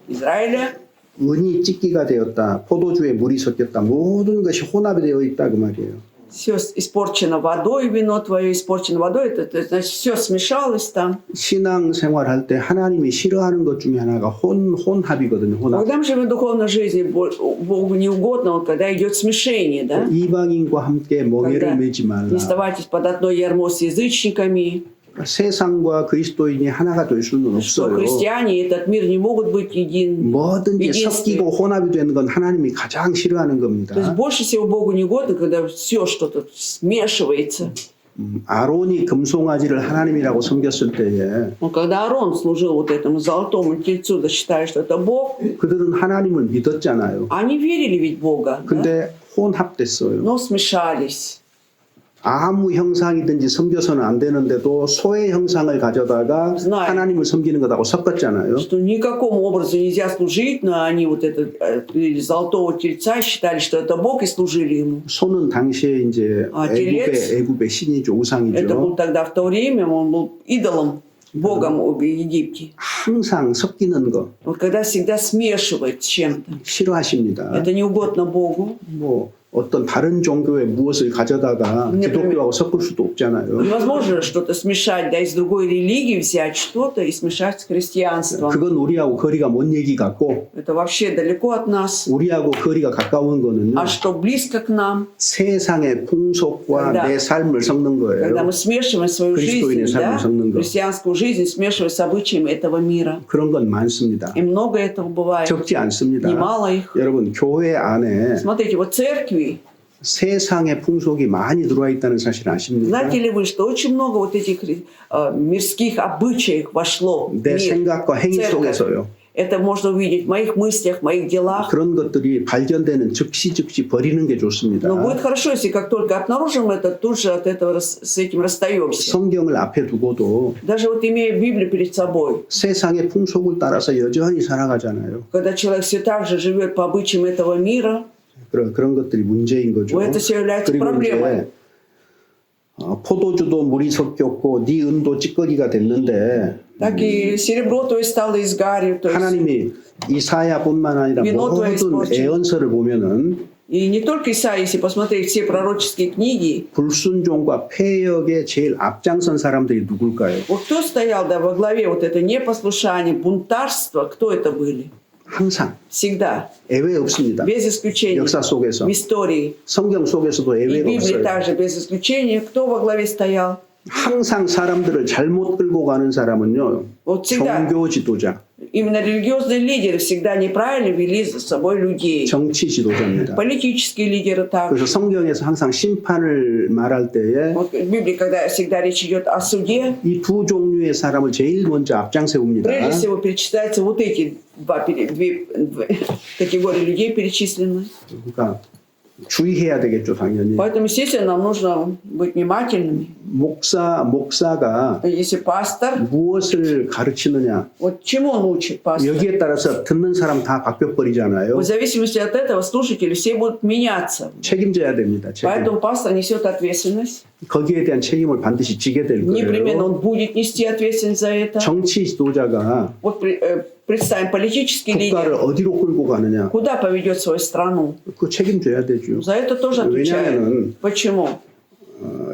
Израиля. 은이 찢기가 되었다. 포도주에 물이 섞였다. 모든 것이 혼합이 되어 있다 그 말이에요. Все испорчено водой, вино твое испорчено водой, это значит, все смешалось там. 신앙 생활할 때 하나님이 싫어하는 것 중에 하나가 혼합이거든요. 혼합. Когда мы живем в духовной жизни, Богу не угодно, вот когда идет смешение, да? 이방인과 함께 멍에를 Когда 매지 말라. не оставайтесь под одной ярмо с язычниками, 세상과 그리스도인이 하나가 될 수는 что 없어요. христиане и этот мир не могут быть 뭐든지 единством. 섞이고 혼합이 되는 건 하나님이 가장 싫어하는 겁니다. То есть больше всего Богу не угодно, когда все что-то смешивается. 아론이 금송아지를 하나님이라고 섬겼을 때에 Но когда Аарон служил вот этому золотому тельцу, да считая, что это Бог, 그들은 하나님을 믿었잖아요. они верили ведь в Бога, да? 근데 혼합됐어요. Но смешались. 아무 형상이든지 섬겨서는 안 되는데도 소의 형상을 가져다가 Знаю. 하나님을 섬기는 것하고 섞었잖아요. Что никакому образу нельзя служить, но они вот это золотого тельца считали, что это Бог, и служили ему. 소는 당시에 이제 телец? 애굽의 신이죠, Это 우상이죠. был тогда в то время, он был идолом, Богом в Египте. 항상 섞이는 거 Вот когда всегда смешивает с чем-то, 싫어하십니다. это не угодно Богу. 뭐 어떤 다른 종교의 무엇을 가져다가 기독교하고 섞을 수도 없잖아요. Невозможно что-то смешать, да, из другой религии взять что-то и смешать с христианством. 그건 우리하고 거리가 먼 얘기 같고 Это вообще далеко от нас. 우리하고 거리가 가까운 거는요. А что близко к нам, 세상의 풍속과 Да. 내 삶을 섞는 когда 거예요. мы смешиваем свою Христовиной жизнь, да, 삶을 섞는 거. христианскую жизнь, смешивая с обычаями этого мира. 그런 건 많습니다. И много этого бывает. 적지 않습니다. Немало их. 여러분 교회 안에 Смотрите, вот церкви, любви. 세상의 풍속이 많이 들어와 있다는 사실 아십니까? Знаете ли вы, что очень много вот этих мирских обычаев вошло в 내 мир, 생각과 행위 церковь. 속에서요. Это можно увидеть в моих мыслях, в моих делах. 그런 것들이 발견되는 즉시 버리는 게 좋습니다. Но будет хорошо, если как только обнаружим это, тут же от этого с этим расстаемся. 성경을 앞에 두고도 Даже вот имея Библию перед собой, 세상의 풍속을 따라서 여전히 살아가잖아요. когда человек все так же живет по обычаям этого мира, 그런 것들이 문제인 거죠. это все является 그리고 проблемой. 이제 포도주도 물이 섞였고 네 은도 찌꺼기가 됐는데 Так и серебро, то есть стало из гари, то есть 하나님이 이사야뿐만 아니라 모든 예언서를 보면은 и не только Исаия, если посмотреть все пророческие книги, 불순종과 폐역에 제일 앞장선 사람들이 누굴까요? вот кто стоял во главе вот это непослушание, бунтарство, кто это были? 항상 Всегда, 예외 없습니다. без исключения, 역사 속에서 в истории. 성경 속에서도 И в 예외가 Библии 없어요. также без исключения, кто во главе стоял? 항상 사람들을 잘못 끌고 가는 사람은요. Вот всегда, 종교 지도자, именно религиозные лидеры всегда неправильно вели за собой людей. 정치 지도자입니다. Политические лидеры также. 그래서 성경에서 항상 심판을 말할 때에 Вот в Библии, когда всегда речь идет о суде, 이 두 종류의 사람을 제일 먼저 앞장 세웁니다. прежде всего перечисляются вот эти две категории людей перечислены. 그러니까 주의해야 되겠죠, 당연히. Поэтому, естественно, нам нужно быть внимательными. 목사가 Если пастор, 무엇을 가르치느냐 вот чему он учит пастор? 여기에 따라서 듣는 사람 다 바뀌어 버리잖아요. В зависимости от этого слушатели все будут меняться. 책임져야 됩니다. 책임. Поэтому пастор несет ответственность. 거기에 대한 책임을 반드시 지게 될 Непременно 거예요. он будет нести ответственность за это. 정치 지도자가 Вот представим, политический 국가를 лидер, 어디로 끌고 가느냐 куда поведет свою страну? 그 책임져야 되죠. За это тоже отвечает. 왜냐하면 Почему?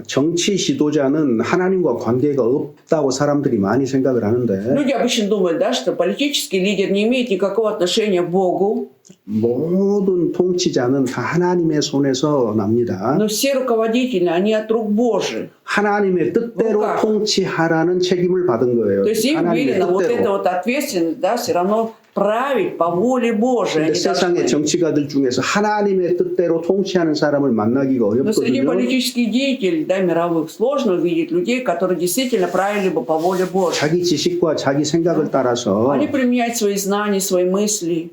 정치 지도자는 하나님과 관계가 없다고 사람들이 많이 생각을 하는데 Люди обычно думают, да, что политический лидер не имеет никакого отношения к Богу, 모든 통치자는 다 하나님의 손에서 납니다. но все руководители, они от рук Божьих. 하나님의 뜻대로 как? 통치하라는 책임을 받은 거예요. То есть им 하나님의 велено вот эта 뜻대로. вот ответственность, да, все равно править по воле Божией. 근데 Они 세상의 должны. 정치가들 중에서 하나님의 뜻대로 통치하는 사람을 만나기가 Но среди 어렵거든요. политических деятелей, да, мировых, сложно увидеть людей, которые действительно правили бы по воле Божьей. 자기 지식과 자기 생각을 따라서 Они применяют свои знания, свои мысли,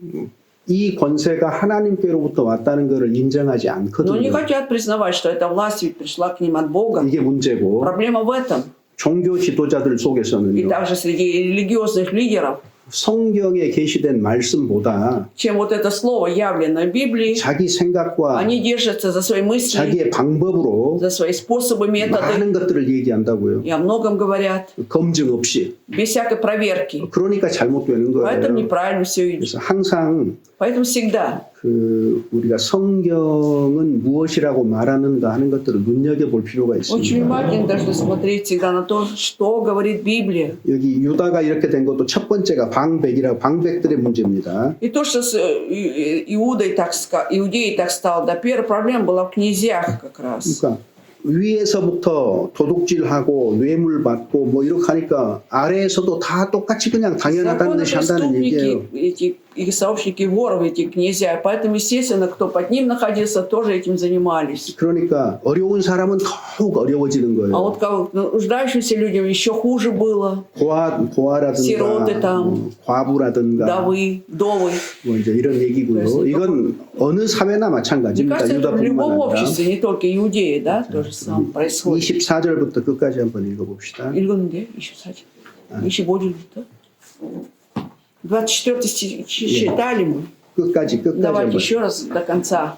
이 권세가 하나님께로부터 왔다는 것을 인정하지 но не 않거든요. хотят признавать, что эта власть ведь пришла к ним от Бога. 이게 문제고 Проблема в этом. 종교 지도자들 И 속에서는요. также среди религиозных лидеров, 성경에 계시된 말씀보다 чем вот это слово, явленное в Библии, 자기 생각과 они держатся за свои мысли, 자기의 방법으로 за свои способы, методы, 많은 것들을 얘기한다고요. и о многом говорят, 검증 없이. без всякой проверки. 그러니까 잘못되는 Поэтому 거예요. неправильно все идет. 그래서 항상 Поэтому всегда 우리가 성경은 무엇이라고 말하는가 하는 것들을 눈여겨볼 필요가 очень 있습니다. внимательно должны смотреть всегда на то, что говорит Библия. 여기 유다가 이렇게 된 것도 첫 번째가 방백들의 문제입니다. И то, что с Иудеей так стало, да, первая проблема была в князьях как раз. 그러니까 위에서부터 도둑질하고 뇌물 받고 뭐 이렇게 하니까 아래에서도 다 똑같이 그냥 당연하다는 듯이 한다는 얘기예요. Преступники, эти сообщники воров, эти князья. Поэтому, естественно, кто под ним находился, тоже этим занимались. 그러니까 어려운 사람은 더욱 어려워지는 А 거예요. вот нуждающимся людям еще хуже было. 고아라든가 시로드 과부라든가 Вдовы, вдовы. 뭐 이제 이런 얘기고요. 이건 어느 사회나 Мне 마찬가지입니다. кажется, это в любом 유다뿐만 아니라. обществе, не только иудеи, да, то же самое происходит. 24절부터 끝까지 한번 읽어봅시다. Илгунде, еще будет, да? 24 стих читали мы. 끝까지 Давайте 한번. еще раз до конца.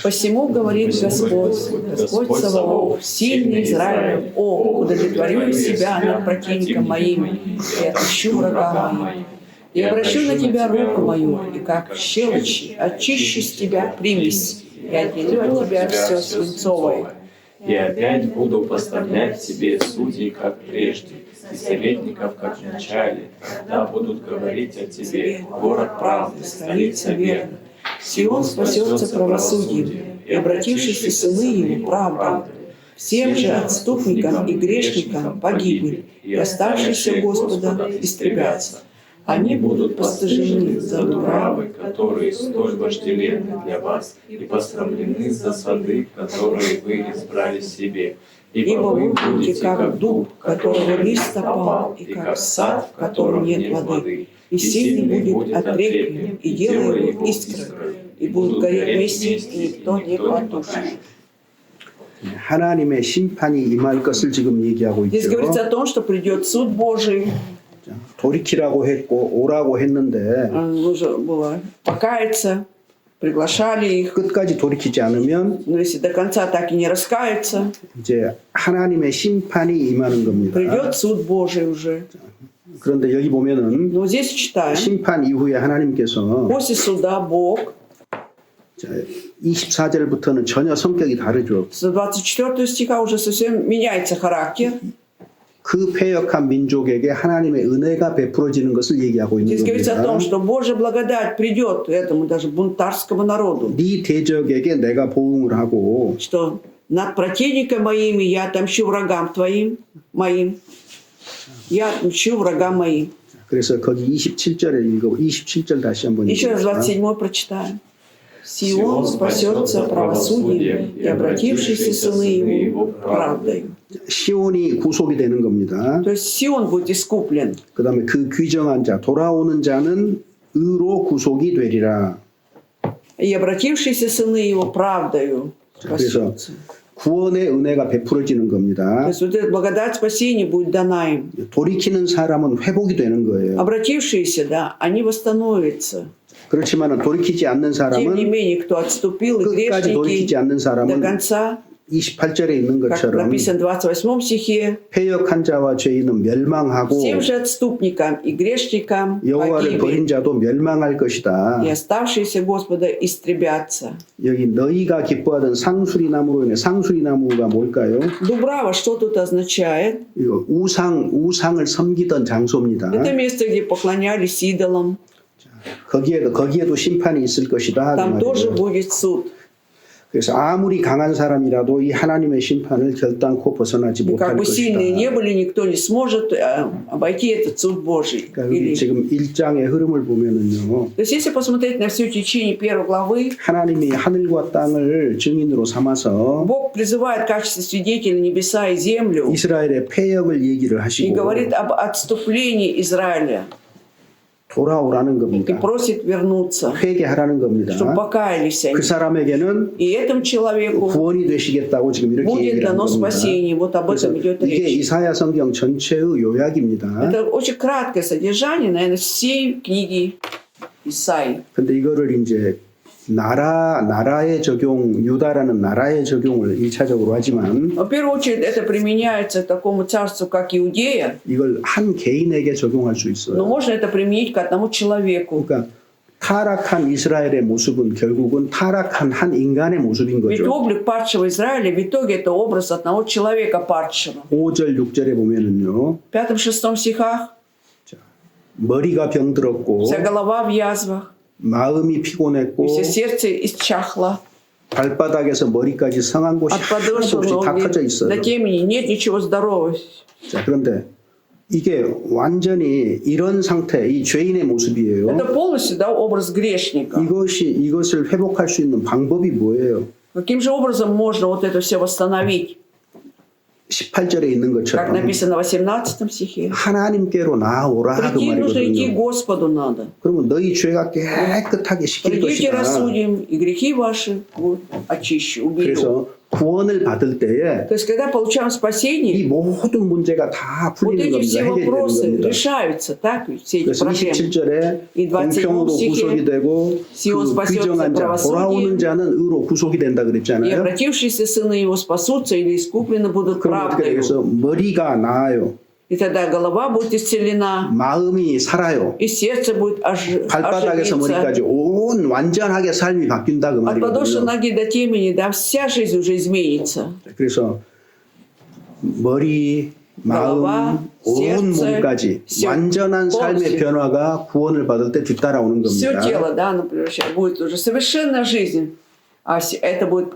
«Посему, говорит Господь, Господь Саваоф, сильный Израиль, о, удовлетворю себя над противником моим, и отыщу врага моим, и обращу на тебя руку мою, и как щелочи очищу с тебя примесь, и отделю от тебя все свинцовое». И опять буду поставлять тебе судей, как прежде, и советников, как в начале. Тогда будут говорить о тебе: город правды, столица веры. Сион спасется правосудием, и обратившиеся сыны его правдой. Всем же отступникам и грешникам погибель, и оставшиеся Господа истребятся. Они будут постыжены за дубравы, которые столь вожделенны для вас, и посрамлены за сады, которые вы избрали себе. Ибо вы будете как дуб, которого лист опал, и как сад, в котором нет воды. И сильный будет отрепьем, и дело его искрой, и будут гореть вместе, и никто не потушит. 하나님의 심판이 임할 것을 지금 얘기하고 Здесь 있죠. говорится о том, что придет суд Божий. 돌이키라고 했고 오라고 했는데 Нужно было покаяться, приглашали их. 끝까지 돌이키지 않으면 Но если до конца так и не раскаются, 이제 하나님의 심판이 임하는 겁니다. придет суд Божий уже. 그런데 여기 보면은 Но здесь читаем, 심판 이후에 하나님께서 после суда Бог, 24절부터는 전혀 성격이 다르죠. с 24 стиха уже совсем меняется характер. 그 패역한 민족에게 하나님의 은혜가 베풀어지는 것을 얘기하고 있는 Здесь говорится о том, 겁니다. что Божья благодать придет этому даже бунтарскому народу, 네 대적에게 내가 보응을 하고 что над противниками моими я отомщу врагам твоим, моим. Я отмщу врагам моим. 그래서 거기 27절에 읽어 27절 다시 한번 Еще раз 읽어봅시다. 27 прочитаем. Сион спасется правосудием, и обратившиеся сыны его правдою. 시온이 구속이 되는 겁니다. То есть Сион будет искуплен. 그 다음에 그 귀정한 자, 돌아오는 자는 의로 구속이 되리라. И обратившиеся сыны его правдою 그래서 спасутся. 구원의 은혜가 베풀어지는 То 겁니다. есть вот эта благодать спасения будет дана им. 돌이키는 사람은 회복이 되는 거예요. Обратившиеся, да, они восстановятся. 그렇지만 돌이키지 않는 Тем не 사람은 менее, кто отступил, и 끝까지 돌이키지 грешники 않는 до 사람은 конца, 28절에 있는 как 것처럼 написано в 28 стихе, 패역한 자와 죄인은 멸망하고 всем же отступникам и грешникам 여호와를 버린 погибель, 자도 멸망할 것이다. и оставшиеся Господа истребятся. 여기 너희가 기뻐하던 상수리 나무로 인해 상수리 나무가 뭘까요? Дубрава, что тут означает? 이거 우상을 섬기던 장소입니다. Это место, где поклонялись идолам. 거기에도 심판이 있을 것이다. 그 Там тоже 말이에요. будет суд. 그래서 아무리 강한 사람이라도 이 하나님의 심판을 결단코 벗어나지 И 못할 как бы сильные 것이다. не были, никто не сможет обойти этот суд Божий. 그러니까 여기 지금 1장의 흐름을 보면은요. То есть, если посмотреть на все течение первой главы, 하나님이 하늘과 땅을 증인으로 삼아서 Бог призывает в качестве свидетеля небеса и землю 이스라엘의 패역을 얘기를 и 하시고 говорит об отступлении Израиля 돌아오라는 и 겁니다. просит вернуться, 회개하라는 겁니다. чтобы покаялись 그 они. 사람에게는 И этому человеку 구원이 되시겠다고 지금 이렇게 будет 얘기를 하는 дано 겁니다. спасение. Вот об 그래서 этом идет 이게 речь. 이사야 성경 전체의 요약입니다. Это очень краткое содержание, наверное, всей книги Исаии. 근데 이거를 이제 나라의 적용, 유다라는 나라의 적용을 1차적으로 하지만 Но в первую очередь это применяется к такому царству, как Иудея, 이걸 한 개인에게 적용할 수 но 있어요. можно это применить к одному человеку. 그러니까 타락한 이스라엘의 모습은 결국은 타락한 한 인간의 모습인 Ведь 거죠. облик падшего Израиля в итоге это образ одного человека падшего. 5절, 6절에 보면은요. В 5-6 стихах 머리가 병들었고 вся голова в язвах, 마음이 и 피곤했고 все сердце исчахло. 발바닥에서 머리까지 성한 곳이 От 하나도 подошвы 없이 다 터져 ноги 있어요. до темени нет ничего здорового. 자, 그런데 이게 완전히 이런 상태, 이 죄인의 모습이에요. Это полностью, да, образ грешника. 이것을 회복할 수 있는 방법이 뭐예요? Каким же образом можно вот это все восстановить? 18절에 있는 Как 것처럼 написано в 18 стихе. 하나님께로 나아오라 그 Прийти нужно идти 말이거든요. к Господу надо. 그러면 너희 죄가 깨끗하게 시킬 Придите, 것이다. рассудим, и грехи ваши вот, очищу, уберу. 그래서 구원을 받을 때에 То есть, когда получаем 이 спасение, 모든 문제가 다 вот 풀리는 эти все 겁니다. 해결되는 вопросы 겁니다. решаются, так ведь, все эти 그래서 проблемы. 27절에 이 27 공평으로 стихе 구속이 되고 시온 그 спасется 귀정한 자, правосудием. 돌아오는 자는 의로 구속이 된다 И 그랬잖아요. обратившиеся сыны его спасутся или искуплены будут 그럼 어떻게 правдою. 되겠어? 머리가 나아요. И тогда голова будет исцелена, 마음이 살아요. и сердце будет 발바닥에서 머리까지 оживиться. 온 완전하게 삶이 바뀐다 그 От подошвы 말이거든요. ноги до темени, да, вся жизнь уже изменится. 그래서 머리, 마음, голова, 온 сердце, 몸까지 всё, 완전한 삶의 полностью. 변화가 구원을 받을 때 뒤따라오는 Все 겁니다. тело, да, например, сейчас будет уже совершенная жизнь, а это будет,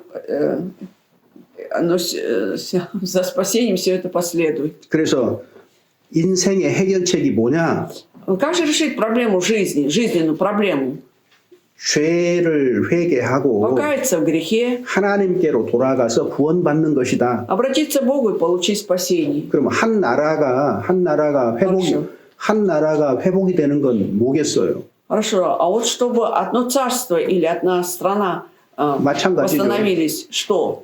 за спасением все это последует. 그래서 인생의 해결책이 뭐냐? Как же решить проблему жизни, жизненную проблему? 죄를 회개하고 Покаяться в грехе, 하나님께로 돌아가서 구원받는 것이다. обратиться к Богу и получить спасение. 그럼 한 나라가 그렇죠. 회복이 되는 건 뭐겠어요? Хорошо, а вот чтобы одно царство или одна страна 마찬가지죠. восстановились, что?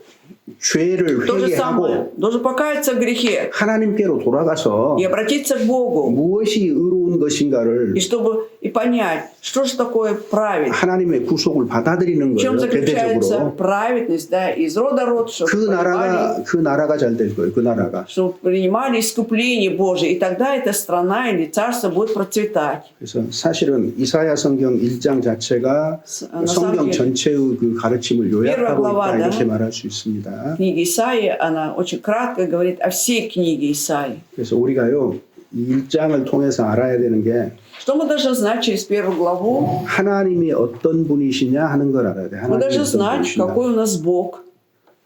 죄를 То же самое. 회개하고 Должен покаяться в грехе 하나님께로 돌아가서 и обратиться к Богу. 무엇이 의로운 것인가를 И чтобы и понять, что же такое праведность. 하나님의 구속을 받아들이는 В чем 거예요. заключается 대대적으로. праведность, да, из рода в род, чтобы 그 나라가 잘 될 거예요. 그 나라가. чтобы принимали искупление Божие, и тогда эта страна или царство будет процветать. 그래서 사실은 이사야 성경 1장 자체가 성경 전체의 그 가르침을 요약하고 있다 이렇게 말할 수 있습니다. Книга Исаии, она очень кратко говорит о всей книге Исаии. 그래서 우리가요 이 1장을 통해서 알아야 되는 게 Что мы должны знать через первую главу? 하나님이 어떤 분이시냐 하는 걸 알아야 돼. Мы 하나님이 должны 어떤 знать, 분이시냐. какой у нас Бог.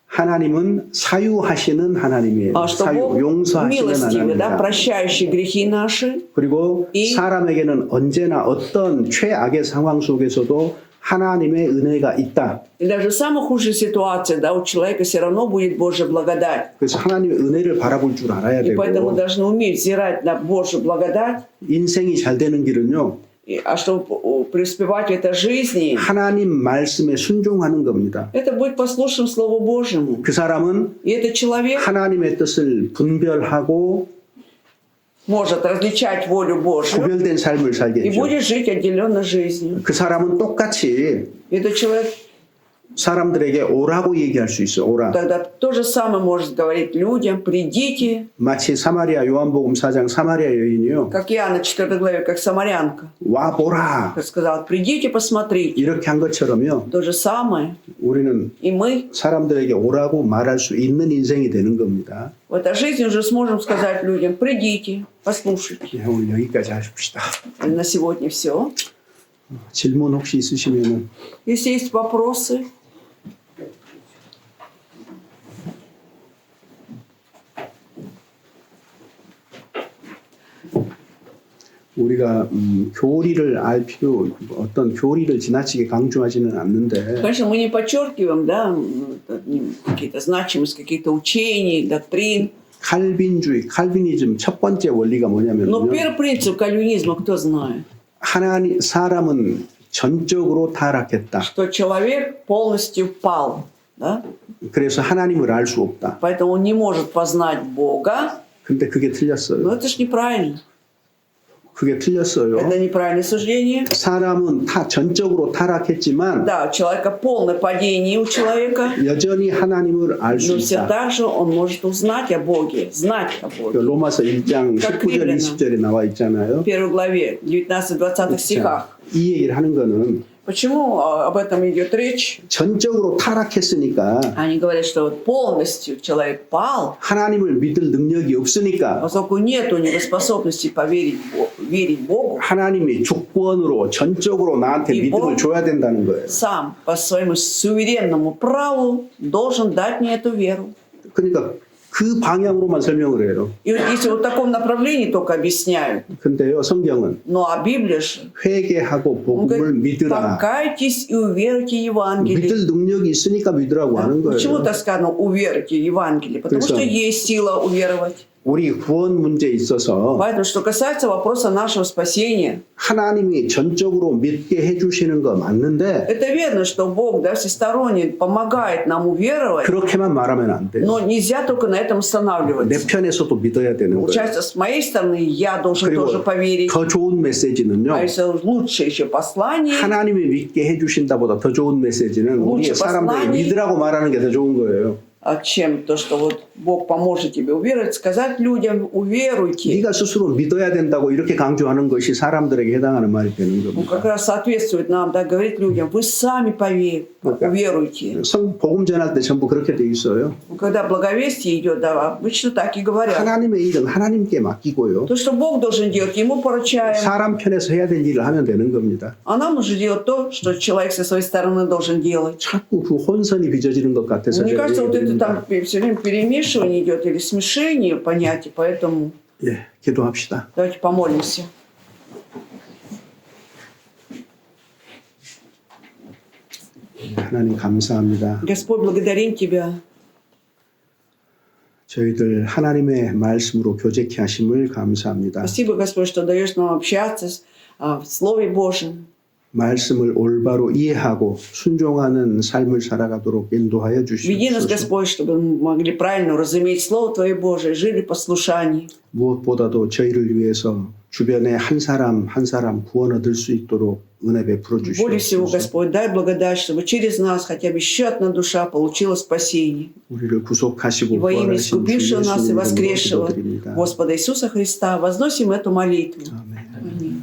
하나님은 사유하시는 하나님이에요. Что 사유, Бог 용서하시는 милостивый, да, 하나님이다. прощающий грехи наши. 그리고 이- 사람에게는 언제나 어떤 최악의 상황 속에서도 하나님의 은혜가 있다. И даже в самой худшей ситуации, да, у человека все равно будет Божья благодать. 그래서 하나님의 은혜를 바라볼 줄 알아야 И поэтому мы 되고 должны уметь взирать на Божью благодать. 인생이 잘 되는 길은요. А чтобы преуспевать в этой жизни, 하나님 말씀에 순종하는 겁니다. это будет послушным Слову Божьему. 그 사람은 И этот человек 하나님의 뜻을 분별하고 может различать волю Божью 구별된 삶을 и 살겠죠. будет жить отделенной жизнью. 그 사람은 똑같이 Этот человек 사람들에게 오라고 얘기할 수 있어. 오라. тогда то же самое может говорить людям: придите, 마치 사마리아 요한복음 4장 사마리아 여인이요. как Иоанна 4 главе, как самарянка. 와 보라. Как сказал: придите, посмотрите. 이렇게 한 것처럼요. То же самое 우리는 и мы 사람들에게 오라고 말할 수 있는 인생이 되는 겁니다. в этой жизни уже сможем сказать людям: придите, послушайте. 예, 오늘 여기까지 하십시다. На сегодня все. 질문 혹시 있으시면은 Если есть вопросы, 우리가 교리를 알 필요 어떤 교리를 지나치게 강조하지는 않는데 конечно, мы не подчеркиваем, да, какие-то значимость каких-то учений, доктрин. 칼빈이즘 첫 번째 원리가 Но 뭐냐면요. первый принцип кальвинизма кто знает? 하나님 사람은 전적으로 타락했다. Что человек полностью пал, да? 그래서 하나님을 알 수 없다. Поэтому он не может познать Бога. 근데 그게 Но 틀렸어요. это ж неправильно. 그게 틀렸어요. Это неправильное суждение. 사람은 전적으로 타락했지만 Да, у человека полное падение у человека, 여전히 하나님을 알 수 но все 있다. так же он может узнать о Боге, знать о 그 Боге. 로마서 1장 как 19절 римлянам. 20절에 나와 있잖아요. В первой главе, 19-20 стихах. 이 얘기를 하는 거는 Почему об этом идет речь? 전적으로 타락했으니까 Они говорят, что вот полностью человек пал, 하나님을 믿을 능력이 없으니까 поскольку нет у него способности верить Богу, 하나님이 주권으로 전적으로 나한테 이 믿음을 뭐? 줘야 된다는 거예요. сам по своему суверенному праву должен дать мне эту веру. 그러니까 그 방향으로만 설명을 해요. И вот если вот в таком направлении только объясняют, 근데요, 성경은 ну а Библия же, 회개하고 он 복음을 говорит: 믿으라. покайтесь и уверуйте Евангелие. 믿을 능력이 있으니까 믿으라고 Да? 하는 Почему 거예요. так сказано уверуйте Евангелие? Потому 그래서- что есть сила уверовать. 우리 구원 문제에 있어서 Поэтому, что касается вопроса нашего спасения, 하나님이 전적으로 믿게 해주시는 거 맞는데 это верно, что Бог, да, всесторонне помогает нам уверовать, 그렇게만 말하면 안 돼요. но нельзя только на этом 내 останавливаться. 편에서도 믿어야 되는 거예요. Получается, с моей стороны, я должен тоже 그리고 поверить. 더 좋은 메시지는요. А если лучше еще послание, 하나님이 믿게 해주신다보다 더 좋은 메시지는 우리 лучше 사람들이 послание. 믿으라고 말하는 게 더 좋은 거예요. чем то, что вот Бог поможет тебе уверовать, сказать людям: уверуйте. 네가 스스로 믿어야 된다고 이렇게 강조하는 것이 사람들에게 해당하는 말이 되는 Ну, как 겁니다. раз соответствует нам, да, говорить людям: вы сами уверуйте. 복음 전할 때 전부 그렇게 돼 있어요. Когда благовестие идет, да, обычно так и говорят. 하나님의 일은 하나님께 맡기고요. То, что Бог должен делать, ему поручаем. 사람 편에서 해야 될 일을 하면 되는 겁니다. А нам нужно делать то, что человек со своей стороны должен делать. 자꾸 그 혼선이 빚어지는 것 같아서 Мне 제가 кажется, вот это 얘기드립니다. там все время перемешивание идет или смешение понятий, поэтому 예, 기도합시다. давайте помолимся. 하나님 감사합니다. Господь, благодарим Тебя. 저희들 하나님의 말씀으로 교제케 하심을 감사합니다. Спасибо, Господь, что даешь нам общаться в Слове Божьем. 말씀을 올바로 이해하고 순종하는 삶을 살아가도록 인도하여 Веди нас, 주시옵소서. Господь, чтобы мы могли правильно разуметь Слово Твое Божие, жили в послушании. 무엇보다도 저희를 위해서 주변에 한 사람 한 사람 구원 얻을 수 있도록 은혜 베풀어 Более всего, 주시옵소서. Господь, дай благодать, чтобы через нас хотя бы еще одна душа получила спасение. 우리를 구속하시고 И во имя 부활하신 주 искупившего нас и 예수님 이름으로 воскресшего 기도드립니다. Господа Иисуса Христа возносим эту молитву. 아멘. Аминь.